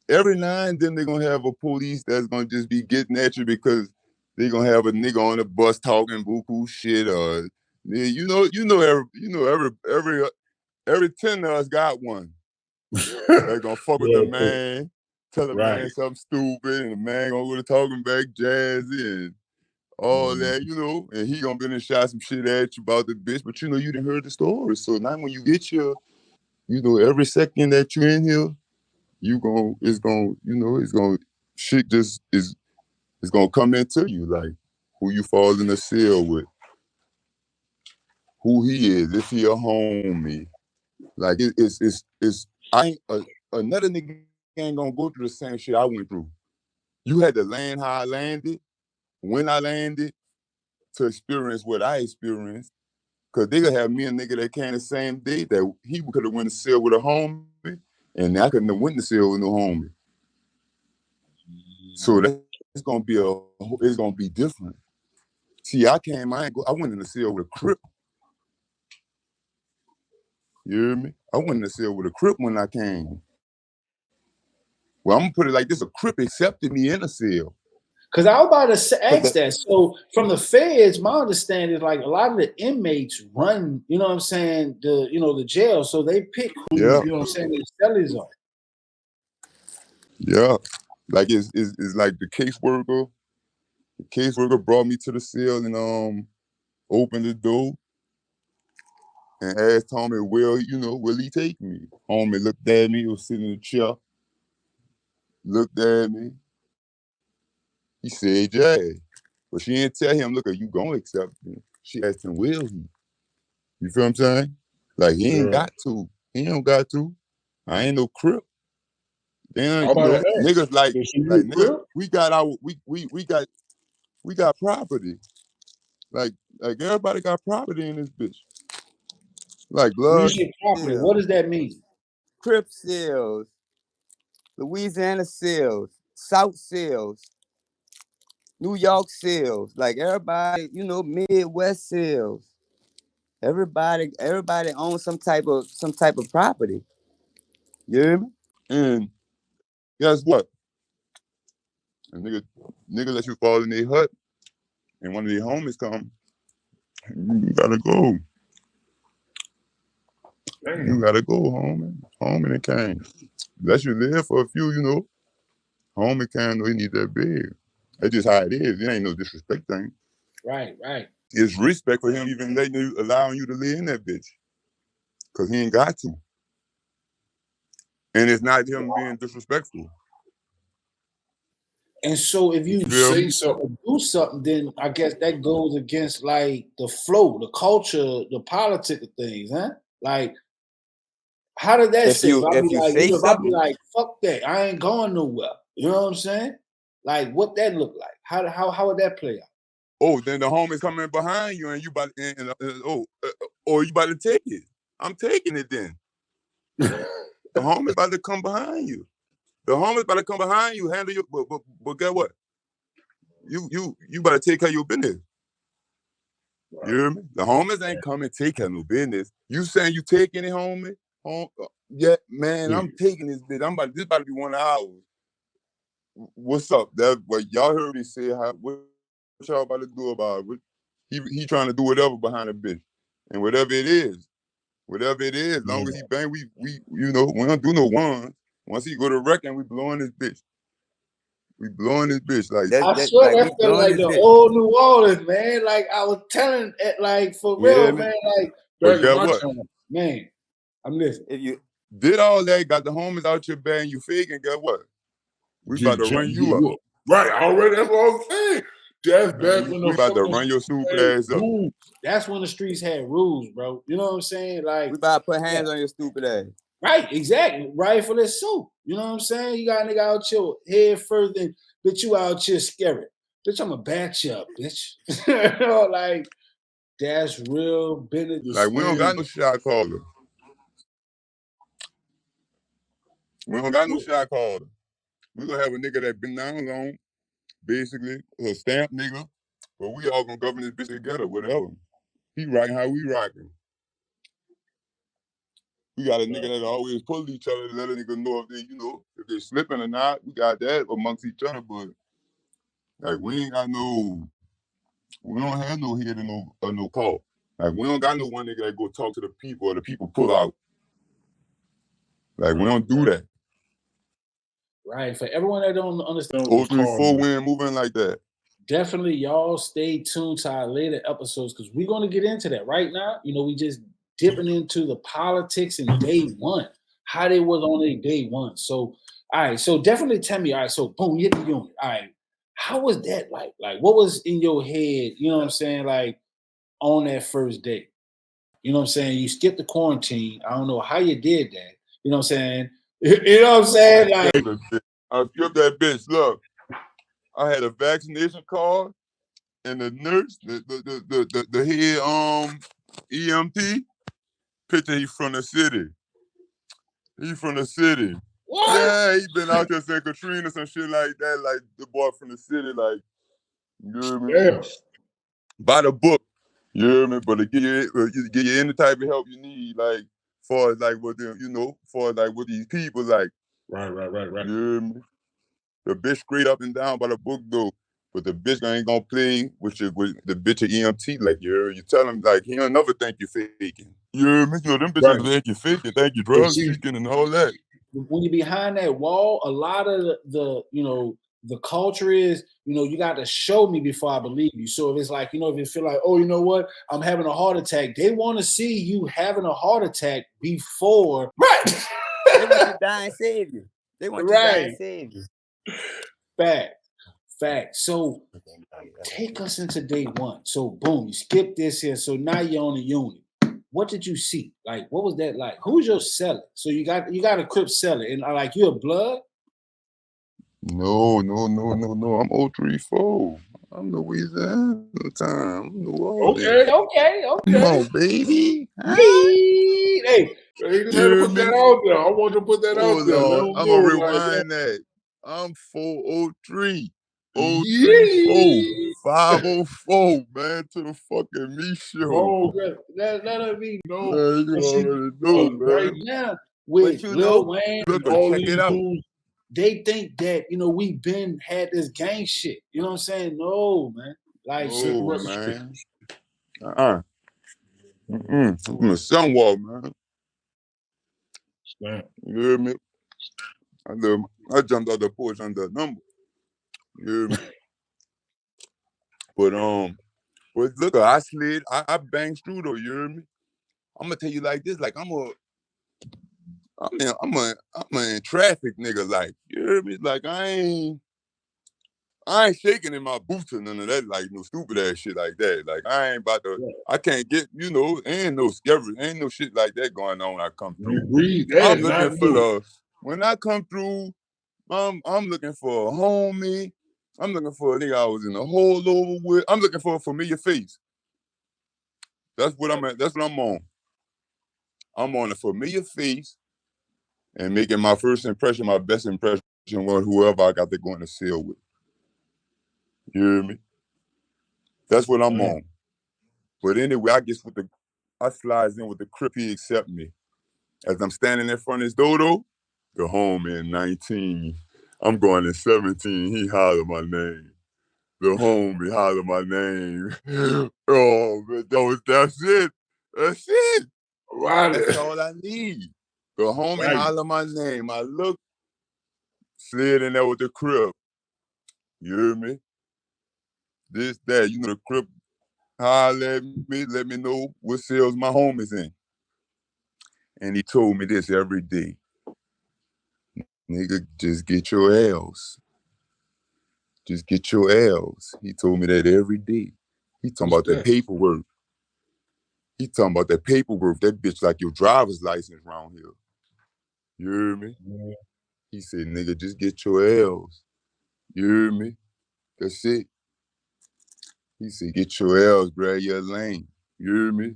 Every now and then they're gonna have a police that's gonna just be getting at you because they're gonna have a nigga on the bus talking buku shit, or every 10 of us got one. They're gonna fuck with the man, tell the man something stupid, and the man gonna go to talking back jazzy and all that, you know, and he gonna be in and shot some shit at you about the bitch, but you know you didn't heard the story. So now when you get your, you know, every second that you're in here, shit just is It's gonna come into you, like who you fall in the cell with, who he is, if he a homie. Like it's I ain't another nigga ain't gonna go through the same shit I went through. You had to land how I landed, when I landed, to experience what I experienced. Cause they could have me and nigga that came the same day that he could have went to cell with a homie, and I couldn't have went to cell with no homie. So it's gonna be different. See, I went in the cell with a Crip. You hear me? I went in the cell with a Crip when I came. Well, I'm gonna put it like this: a Crip accepted me in a cell. Because I was about to ask that. So from the feds, my understanding is like a lot of the inmates run, you know what I'm saying, the jail. So they pick who, you know what I'm saying, their cellies are. Yeah. Like it's like the caseworker. The caseworker brought me to the cell and opened the door and asked homie, will he take me? Homie looked at me, he was sitting in the chair, looked at me. He said, yeah. But she didn't tell him, look, are you gonna accept me? She asked him, will he? You feel what I'm saying? Like he ain't got to. He don't got to. I ain't no Crip. Then niggas like niggas, we got property. Like everybody got property in this bitch. Like blood. Property. What does that mean? Crip cells, Louisiana cells, South cells, New York cells, like everybody, Midwest cells. Everybody owns some type of property. You hear me? And guess what? A nigga let you fall in their hut, and one of their homies come. You gotta go. Damn. You gotta go, homie. Homie that came. Let you live for a few, Homie came, no, he need that big. That's just how it is. It ain't no disrespect thing. Right. It's respect for him even allowing you to live in that bitch. Cause he ain't got to. And it's not him being disrespectful. And so if you say something, do something, then I guess that goes against like the flow, the culture, the politics of things, huh? Like, how did that sit? If I be like, fuck that, I ain't going nowhere. You know what I'm saying? Like, what that look like? How would that play out? Oh, then the homie's coming behind you, and you about or you about to take it. I'm taking it then. The homie's about to come behind you. The homie's about to come behind you, handle you. But guess what? You better take care of your business. Right. You hear me? The homies ain't coming take care of no business. You saying you taking it, homie? Yeah, man, I'm taking this bitch. This about to be 1 hour. What's up? That what y'all heard me say? What y'all about to do about it? He trying to do whatever behind the bitch, and whatever it is, as long as he bang, we don't do no ones. Once he go to wrecking, we blowing this bitch. We blowing this bitch like I swear that felt like the old New Orleans, man. Like I was telling it, like for real, man. Like, but guess what? Man, I'm listening. If you did all that, got the homies out your bag, and you faking, guess what? We about to run you up. Right, already. That's what I'm saying. That's back when we about to run your stupid ass up. That's when the streets had rules, bro. You know what I'm saying? Like we about to put hands on your stupid ass. Right, exactly. Rightfully so. You know what I'm saying? You got a nigga out here head further than bitch, you out here scary. Bitch, I'ma bat you up, bitch. You know, like that's real business. Like we don't got no shot caller. We don't got no shot caller. We gonna have a nigga that been down long, basically a stamp nigga, but we all gonna govern this bitch together, whatever. He rocking how we rocking. We got a nigga that always pull each other to let a nigga know if they slipping or not. We got that amongst each other, but like we don't have no head or no call. Like we don't got no one nigga that go talk to the people or the people pull out. Like we don't do that. Right. For everyone that don't understand, 034 win moving like that. Definitely, y'all stay tuned to our later episodes because we're going to get into that right now. We just dipping into the politics in day one, how they was on their day one. So, all right. So definitely tell me, all right, so boom, hit the unit. All right. How was that like? Like, what was in your head? You know what I'm saying? Like on that first day. You know what I'm saying? You skipped the quarantine. I don't know how you did that. You know what I'm saying? You know what I'm saying? Like, I skipped that bitch. Look, I had a vaccination card, and the nurse, the head EMT, picture he from the city. He from the city. what? Yeah, he been out there St. Katrina, some shit like that. Like the boy from the city, like, you know what I mean? Yeah. By the book, you know what I mean? But to give you any type of help you need, like, for like with them, you know, for like with these people, like, Right. you know what I mean? The bitch straight up and down by the book though. But the bitch ain't gonna play with the bitch at EMT. Like, you tell him, like, he don't never think you faking. You know what I mean? You know, them bitches think you faking, think you drug seeking and all that. When you're behind that wall, a lot of the you know, the culture is, you know, you got to show me before I believe you. So if it's like, you know, if you feel like, oh, you know what, I'm having a heart attack, they want to see you having a heart attack before. Right. They want you to die and save you. They want you to die and save you. Fact. So take us into day one. So boom, you skip this here. So now you're on the unit. What did you see? Like, what was that like? Who's your seller? So you got a Crips seller, and like you're a blood? No. I'm 034. I'm Louisiana time. Okay. Come on, baby. Hey, He just had to put that out there. I want to put that out there. Let him I'm know, gonna like, rewind that. I'm 403. 034. 504, man, to the fucking me show. Oh, let her be. no. Man, you already know, Right man. now with you Lil know, Wayne, Look, all check these it out. dudes. they think that, you know, we been had this gang shit. You know what I'm saying? No, man. Like, Oh, man. I'm a somewhat, man. Snap. You hear me? I jumped out the porch under a number. You hear me? But look, I slid, I banged through though. You hear me? I'm gonna tell you like this, like I'm in traffic, nigga. Like, you hear me? Like I ain't shaking in my boots or none of that, like no stupid ass shit like that. Like I ain't about to. I can't get, you know, ain't no shit like that going on when I come through. You breathe I'm that, looking not for when I come through. I'm looking for a homie. I'm looking for a nigga I was in a hole over with. I'm looking for a familiar face. That's what I'm at. That's what I'm on. I'm on a familiar face and making my first impression, my best impression on whoever I got to go in the cell with. You hear me? That's what I'm on. But anyway, I slides in with the Crip, he accept me. As I'm standing in front of his dodo, the homie in 19. I'm going in 17. He holler my name. The homie holler my name. Oh, man, that's it. That's it. right. That's all I need. The homie holler my name. I look, slid in there with the Crip. You hear me? This, that, you know, the Crip holler at me, let me know what cells my homies in. And he told me this every day. Nigga, just get your L's. Just get your L's. He told me that every day. He talking about that paperwork. He talking about that paperwork. That bitch like your driver's license around here. You hear me? Yeah. He said, nigga, just get your L's. You hear me? That's it. He said, get your L's, grab your lane. You hear me?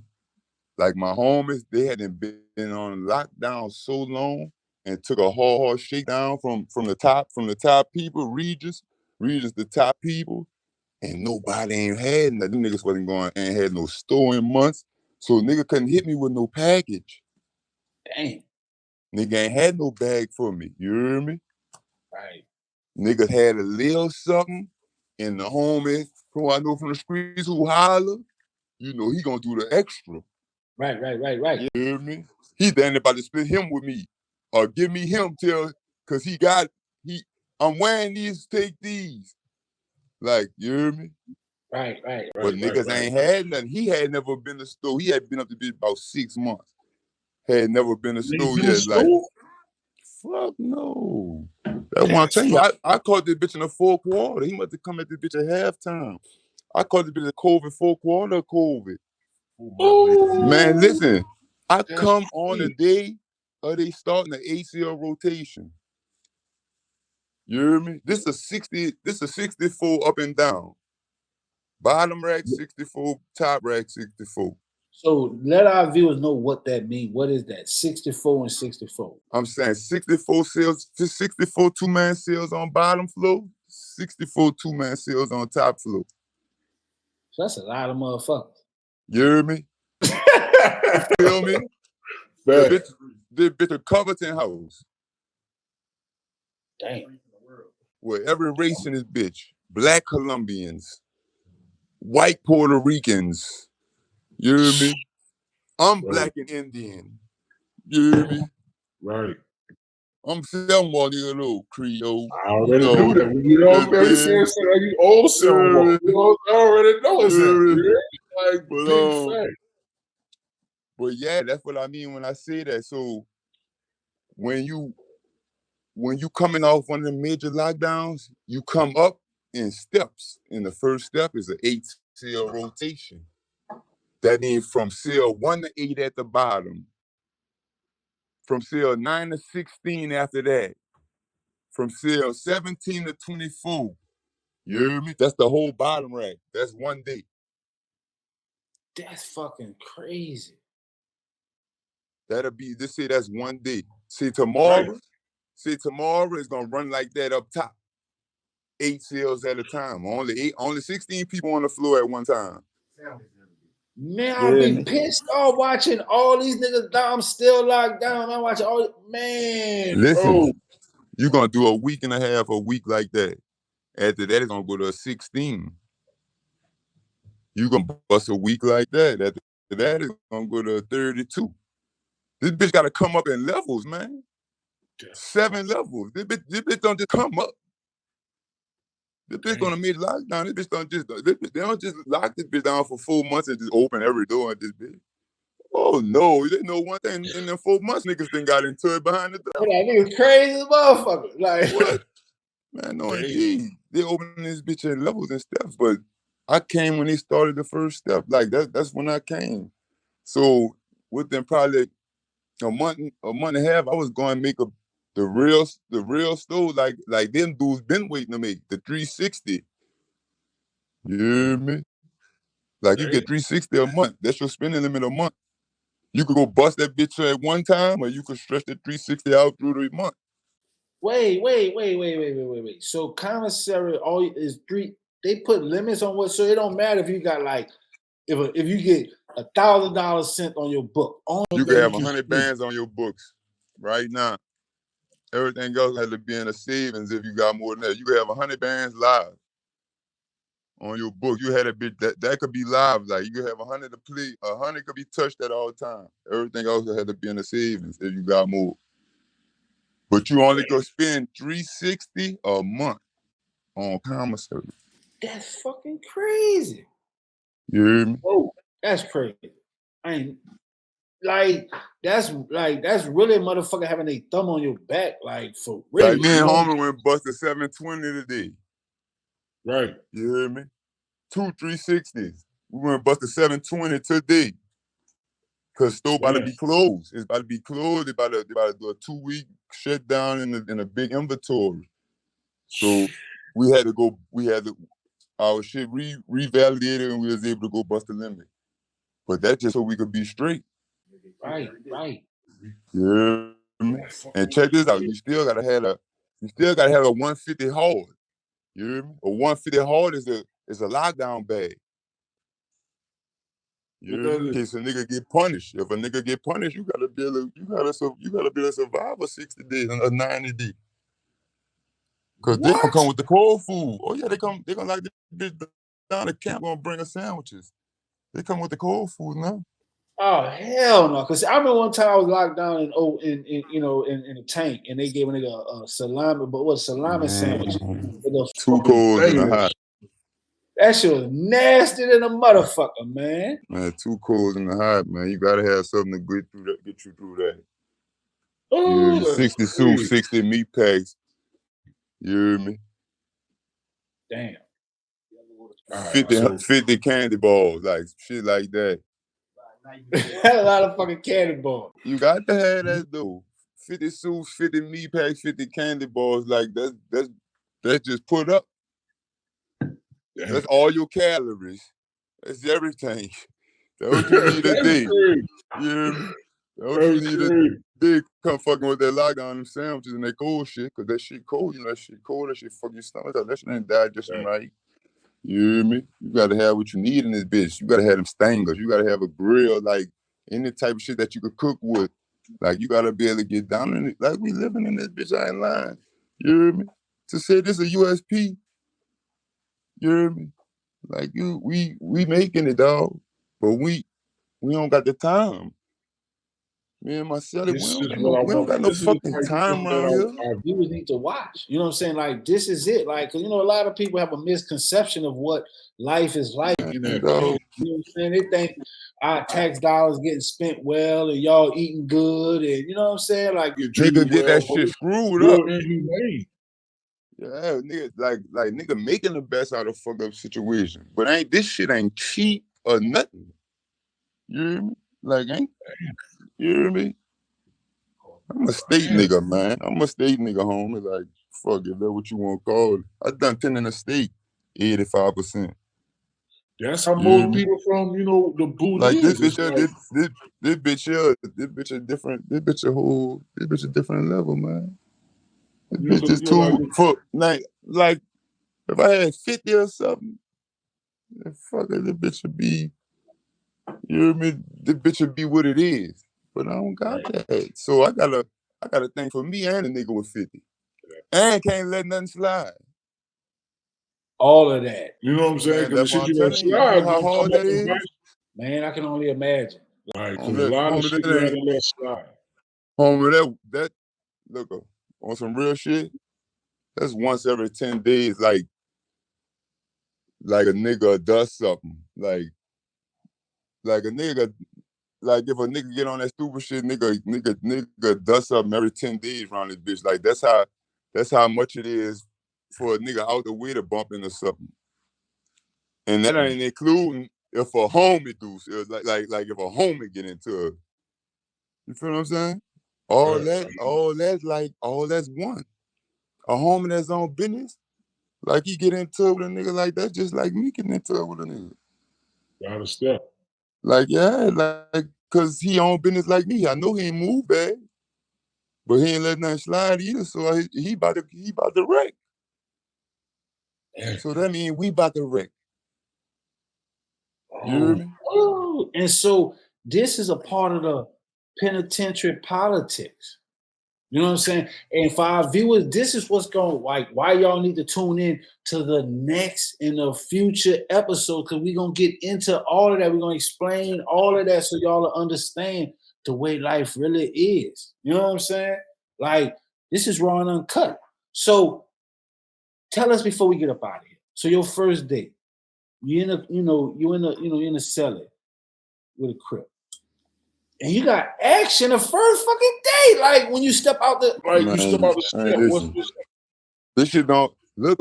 Like my homies, they hadn't been on lockdown so long and took a hard shakedown from the top people, Regis the top people, and nobody ain't had nothing. Them niggas ain't had no store in months. So nigga couldn't hit me with no package. Damn. Nigga ain't had no bag for me. You hear me? Right. Niggas had a little something, and the homie who I know from the streets who holler, you know, he gonna do the extra. Right. You hear me? He then about to split him with me. Or give me him cause I'm wearing these, take these. Like, you hear me? Right. But niggas ain't had nothing. He had never been to store. He had been up to be about 6 months. Had never been to store yet. Like Fuck no. That's what I'm telling you. I caught this bitch in the fourth quarter. He must have come at this bitch at halftime. I caught this bitch at COVID, fourth quarter of COVID. Man, listen. I come on the day of they starting the ACL rotation. You hear me? This is 64 up and down. Bottom rack 64, top rack 64. So let our viewers know what that means. What is that? 64 and 64. I'm saying 64 sales, 64 two-man sales on bottom floor, 64 two-man sales on top floor. So that's a lot of motherfuckers. You hear me? Feel me? The bitch a Covington house. Damn. With every race in this bitch. Black Colombians, white Puerto Ricans. You hear me? I'm black and Indian. You hear me? Right. I'm somewhat a little Creole. I already knew that. When you all very serious, like you old somewhat. I already know it's that. Like big fact. But yeah, that's what I mean when I say that. So when you coming off one of the major lockdowns, you come up in steps. And the first step is an 8 cell rotation. That means from cell 1 to 8 at the bottom. From cell 9 to 16 after that. From cell 17 to 24. You hear me? That's the whole bottom rack. That's one day. That's fucking crazy. That'll be, just say that's one day. See tomorrow it's gonna run like that up top. 8 cells at a time. Only 16 people on the floor at one time. Man, I'll be pissed off watching all these niggas down. I'm still locked down. I'm watching all man. Listen, you're gonna do a week and a half, a week like that. After that, it's gonna go to a 16. You gonna bust a week like that. After that, it's gonna go to a 32. This bitch gotta come up in levels, man. 7 levels. This bitch don't just come up. This bitch gonna make lockdown. This bitch they don't just lock this bitch down for 4 months and just open every door at this bitch. Oh no, they know one thing in them 4 months niggas then got into it behind the door. That nigga's crazy motherfucker. Like what? Man, no indeed. They opening this bitch at levels and steps, but I came when they started the first step. Like that's when I came. So within probably a month and a half, I was going to make the real stove like them dudes been waiting to make the 360. You hear me? Like you get 360 a month. That's your spending limit a month. You could go bust that bitch at one time, or you could stretch the 360 out through the month. Wait. So commissary is 3. They put limits on what, so it don't matter if you got like if you get $1,000 sent on your book. You can have 100 bands on your books right now. Everything else has to be in a savings if you got more than that. You can have 100 bands live on your book. You had a bit that could be live. Like you could have 100 to play. 100 could be touched at all time. Everything else had to be in a savings if you got more. But you only go spend $360 a month on commissary. That's fucking crazy. You hear me? Oh, that's crazy. I ain't that's really a motherfucker having a thumb on your back, like for real. Like me and homie went busted 720 today. Right. You hear me? 2 360s. We went busted 720 today. Cause store about to be closed. It's about to be closed. They about to do a 2-week shutdown in a big inventory. So we had our shit revalidated and we was able to go bust the limit. But that's just so we could be straight. Right. Yeah. And check this out. You still gotta have a 150 hard. You hear me? A 150 hard is a lockdown bag. You hear me? In case a nigga get punished. If a nigga get punished, you gotta be able to survive a 60 days and a 90 days. Cause they gonna come with the cold food. Oh yeah, they gonna like this bitch down the camp gonna bring us sandwiches. They come with the cold food now. Oh hell no! Because I remember one time I was locked down in a tank, and they gave a nigga a salami, but what salami sandwich? Too cold in the hot. That shit was nasty than a motherfucker, man. Man, too cold in the hot, man. You gotta have something to get you through that. Oh, Yeah, that's 60 crazy. suits, 60 meat packs. You hear me? Damn. All right, 50, so 50 candy balls, like shit like that. A lot of fucking cannonball. You got to have that though. 50 suits, 50 meat packs, 50 candy balls, like that's just put up. damn. That's all your calories. That's everything. That's what you need a That's day. crazy. You hear me? That's what That's you need a crazy. day. Come fucking with that lockdown and sandwiches and that cold shit, cause that shit cold, you know, that shit cold, that shit fuck your stomach up. That shit ain't digestion right. You hear me? You gotta have what you need in this bitch. You gotta have them stangers. You gotta have a grill, like any type of shit that you could cook with. Like you gotta be able to get down in it. Like we living in this bitch, I ain't lying. You hear me? To say this a USP, you hear me? Like we making it, dog. But we don't got the time. Me and my celly, This is we what I don't want. got no This is the fucking type of time thing around here. that Viewers need to watch. You know what I'm saying? Like, this is it. Like, 'cause, you know, a lot of people have a misconception of what life is like. in You that Dog. camp. know what I'm saying? They think our tax dollars getting spent well and y'all eating good. And you know what I'm saying? Like, Get treated Nigga get well, that shit screwed real up. inhumane. Yeah, nigga, like nigga making the best out of fucked up situation. But this shit ain't cheap or nothing. You hear me? Like you hear me? I'm a state nigga, man. I'm a state nigga, homie. Like, fuck if that's what you want to call it. I done 10 in the state, 85%. That's how You hear most me? people from, the boot Like is. this It's like, bitch here, this bitch a different, this bitch a different level, man. This bitch is too fuck like if I had 50 or something, fuck it, this bitch would be, you hear me? This bitch would be what it is. But I don't got that. So I gotta think for me and a nigga with 50. And can't let nothing slide. all of that. you know what I'm saying? Man, Because the that's shit what I'm you gonna telling you. You slide know how gonna come hard up that and is? bite. Man, I can only imagine. Right, because Homie, a lot of shit that you ain't, gotta let slide. homie, that look on some real shit. That's once every 10 days, like a nigga does something. Like a nigga, like if a nigga get on that stupid shit, nigga does something every 10 days around this bitch. Like that's how much it is for a nigga out the way to bump into something. And that ain't including if a homie do like if a homie get into it. You feel what I'm saying? All that's one. A homie that's on business, like he get into it with a nigga like that, just like me getting into it with a nigga. Gotta step. Like, yeah, like, cause he on business like me. I know he ain't move bad, but he ain't letting nothing slide either. So he about to wreck. So that means we about to wreck. You hear me? Oh, and so this is a part of the penitentiary politics. You know what I'm saying? And for our viewers, this is what's going like why y'all need to tune in to the next and the future episode, because we're gonna get into all of that. We're gonna explain all of that so y'all will understand the way life really is. You know what I'm saying? Like, this is raw and uncut. So tell us before we get up out of here. So your first date, you're in a cellar with a Crip. And you got action the first fucking day. Like when you step out the Like you step out the step. Listen, this shit don't look.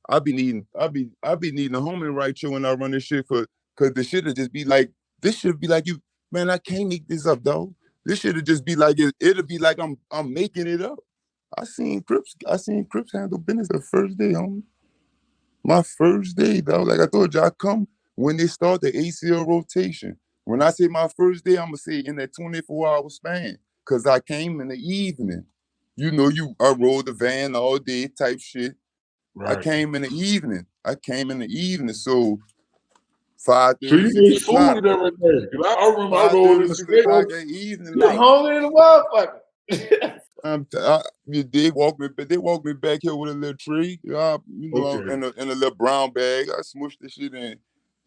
I be needing a homie right here when I run this shit cause the shit'll just be like, this should be like you, man, I can't make this up, dog. This shit'll just be like it'll be like I'm making it up. I seen Crips handle business the first day, homie. My first day, dog. Like I told you, I come when they start the ACL rotation. When I say my first day, I'm gonna say in that 24-hour span. Cause I came in the evening. You know, I rode the van all day type shit. Right. I came in the evening. So 5:30, So you 6 ate o'clock. food every day. Cause I remember I 5:30, rolled in the 6 state. o'clock at evening, you're like hungry in the motherfucker. they walk me back here with a little tree, in a little brown bag. I smushed the shit in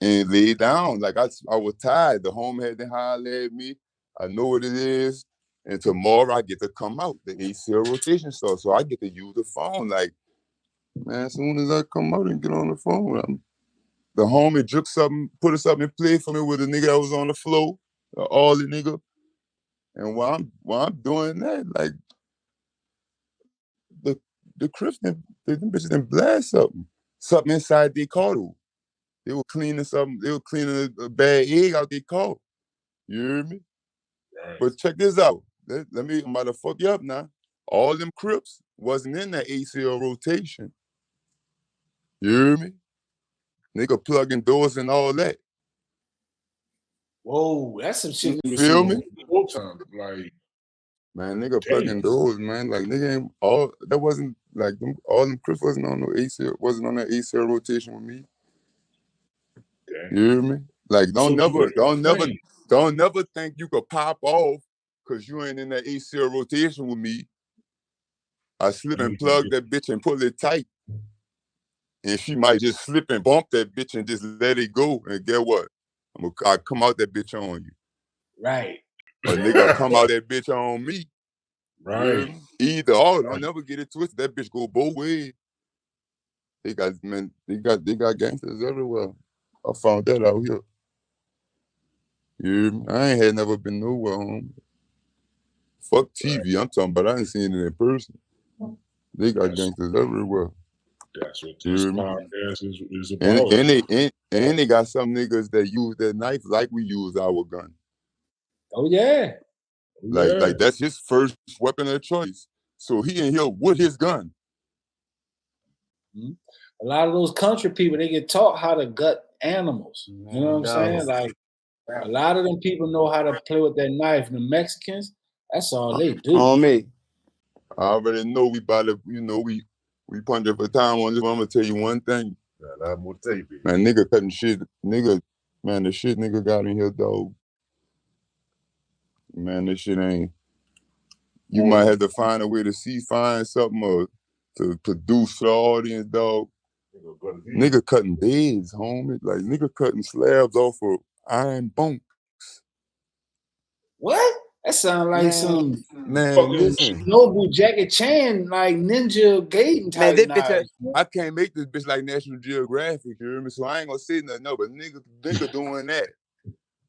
and laid down. Like I was tired. The home had to holler at me. I know what it is. And tomorrow I get to come out. The ACL rotation starts. So I get to use the phone. Like, man, as soon as I come out and get on the phone, the homie put something in play for me with a nigga that was on the floor, all the nigga. And while I'm doing that, like the Crips, them bitches done blast something inside their car. Though. They were cleaning something. They were cleaning a bad egg out their car. You hear me? Right. But check this out. I'm about to fuck you up now. All them Crips wasn't in that ACL rotation. You hear me? Nigga plugging doors and all that. Whoa, that's some shit. You feel me? Full time, like man, nigga plugging doors, man. Like nigga ain't all that wasn't like them. All them Crips wasn't on no ACL. Wasn't on that ACL rotation with me. Damn. You hear me? Like don't so never think you could pop off because you ain't in that ACL rotation with me. I slip and plug that bitch and pull it tight. And she might just slip and bump that bitch and just let it go. And get what? I come out that bitch on you. Right. A nigga come out that bitch on me. Right. Either or. I'll never get it twisted. That bitch go both ways. They got gangsters everywhere. I found that out here. I ain't had never been nowhere, home. Fuck TV. I'm talking about I ain't seen it in person. They got gangsters everywhere. That's what this podcast is about. And they got some niggas that use their knife like we use our gun. Oh yeah. Like that's his first weapon of choice. So he in here with his gun. A lot of those country people, they get taught how to gut animals. You know what I'm saying? Like a lot of them people know how to play with their knife. The Mexicans, that's all they do. On me. I already know we about to, we punching for time on this. I'm gonna tell you one thing. I'm gonna tell you, man, nigga cutting shit. The shit nigga got in here, dog. Man, this shit ain't. You might have to find a way to find something or to produce for the audience, dog. Nigga cutting beds, homie. Like nigga cutting slabs off of iron bunks. What? That sounds like some listen. Noble Jackie Chan, like Ninja Gaiden type knives. I can't make this bitch like National Geographic, you hear me? So I ain't gonna say nothing, no, but nigga doing that.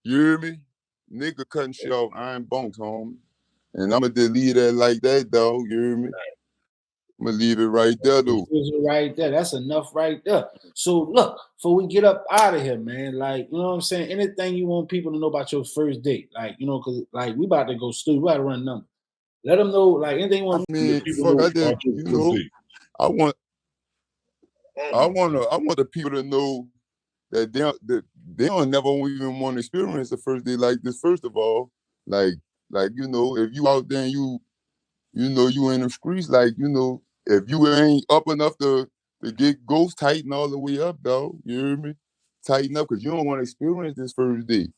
You hear me? Nigga cutting shit off iron bunks, homie. And I'ma delete that like that, dog. You hear me? I'm gonna leave it right there, though. Right there. That's enough right there. So look, before we get up out of here, man, like, you know what I'm saying? Anything you want people to know about your first date? Like, you know, because like we about to go studio, we about to run numbers. Let them know, like anything you want people to know about your first date. I want the people to know that they don't never even want to experience the first day like this. First of all, like if you out there and you in them streets, like if you ain't up enough to get ghost tighten all the way up, dog. You hear me? Tighten up, because you don't want to experience this first day.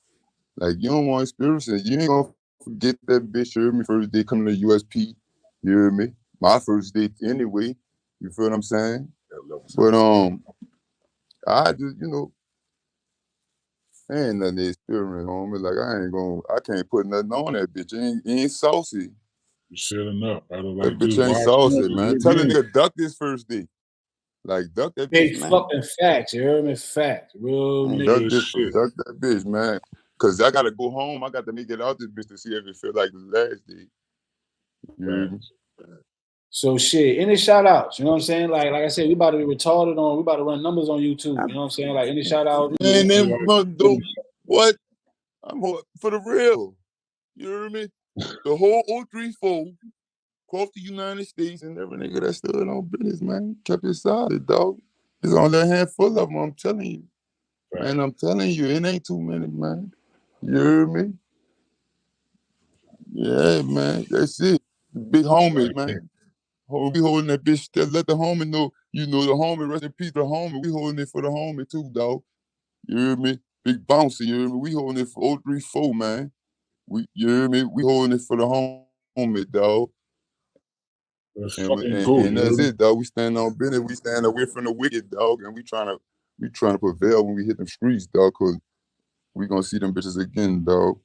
Like you don't want to experience it. You ain't gonna forget that bitch. You hear me? First day coming to USP. You hear me? My first date anyway. You feel what I'm saying? But I just ain't nothing to experience, homie. Like I can't put nothing on that bitch. It ain't saucy. You setting up. That bitch ain't saucy, man. Tell a nigga duck this first day. Like duck that bitch, man. Fucking facts. You heard me? Facts. Real nigga. Duck that bitch, man. Cause I gotta go home. I got to make it out this bitch to see if it feel like the last day. You hear me? So shit, any shout outs, you know what I'm saying? Like I said, we about to be retarded we about to run numbers on YouTube. You know what I'm saying? Like any shout out. Man, what? I'm for the real. You hear me? The whole 034 across the United States and every nigga that stood on business, man, kept it solid, dog. It's only a handful of them, I'm telling you. Man, I'm telling you, it ain't too many, man. You hear me? Yeah, man, that's it. Big homie, man. We holding that bitch still. Let the homie know, the homie, rest in peace, the homie. We holding it for the homie too, dog. You hear me? Big bouncer, you hear me? We holding it for 034, man. You hear me? We holding it for the homie, dog. And that's it, dog. We stand on business. We stand away from the wicked, dog. And we trying to prevail when we hit them streets, dog. Cause we gonna see them bitches again, dog.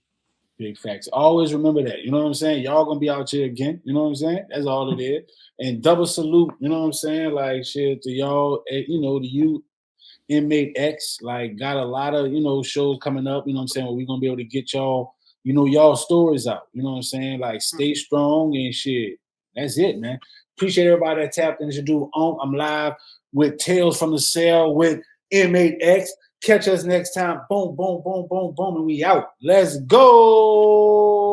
Big facts. Always remember that. You know what I'm saying? Y'all gonna be out here again. You know what I'm saying? That's all it is. And double salute. You know what I'm saying? Like shit to y'all. The you Inmate X. Like got a lot of shows coming up. You know what I'm saying? Where we gonna be able to get y'all you know, y'all stories out. You know what I'm saying? Like, stay strong and shit. That's it, man. Appreciate everybody that tapped in. This your dude, I'm live with Tales from the Cell with Inmate X. Catch us next time. Boom, boom, boom, boom, boom, and we out. Let's go.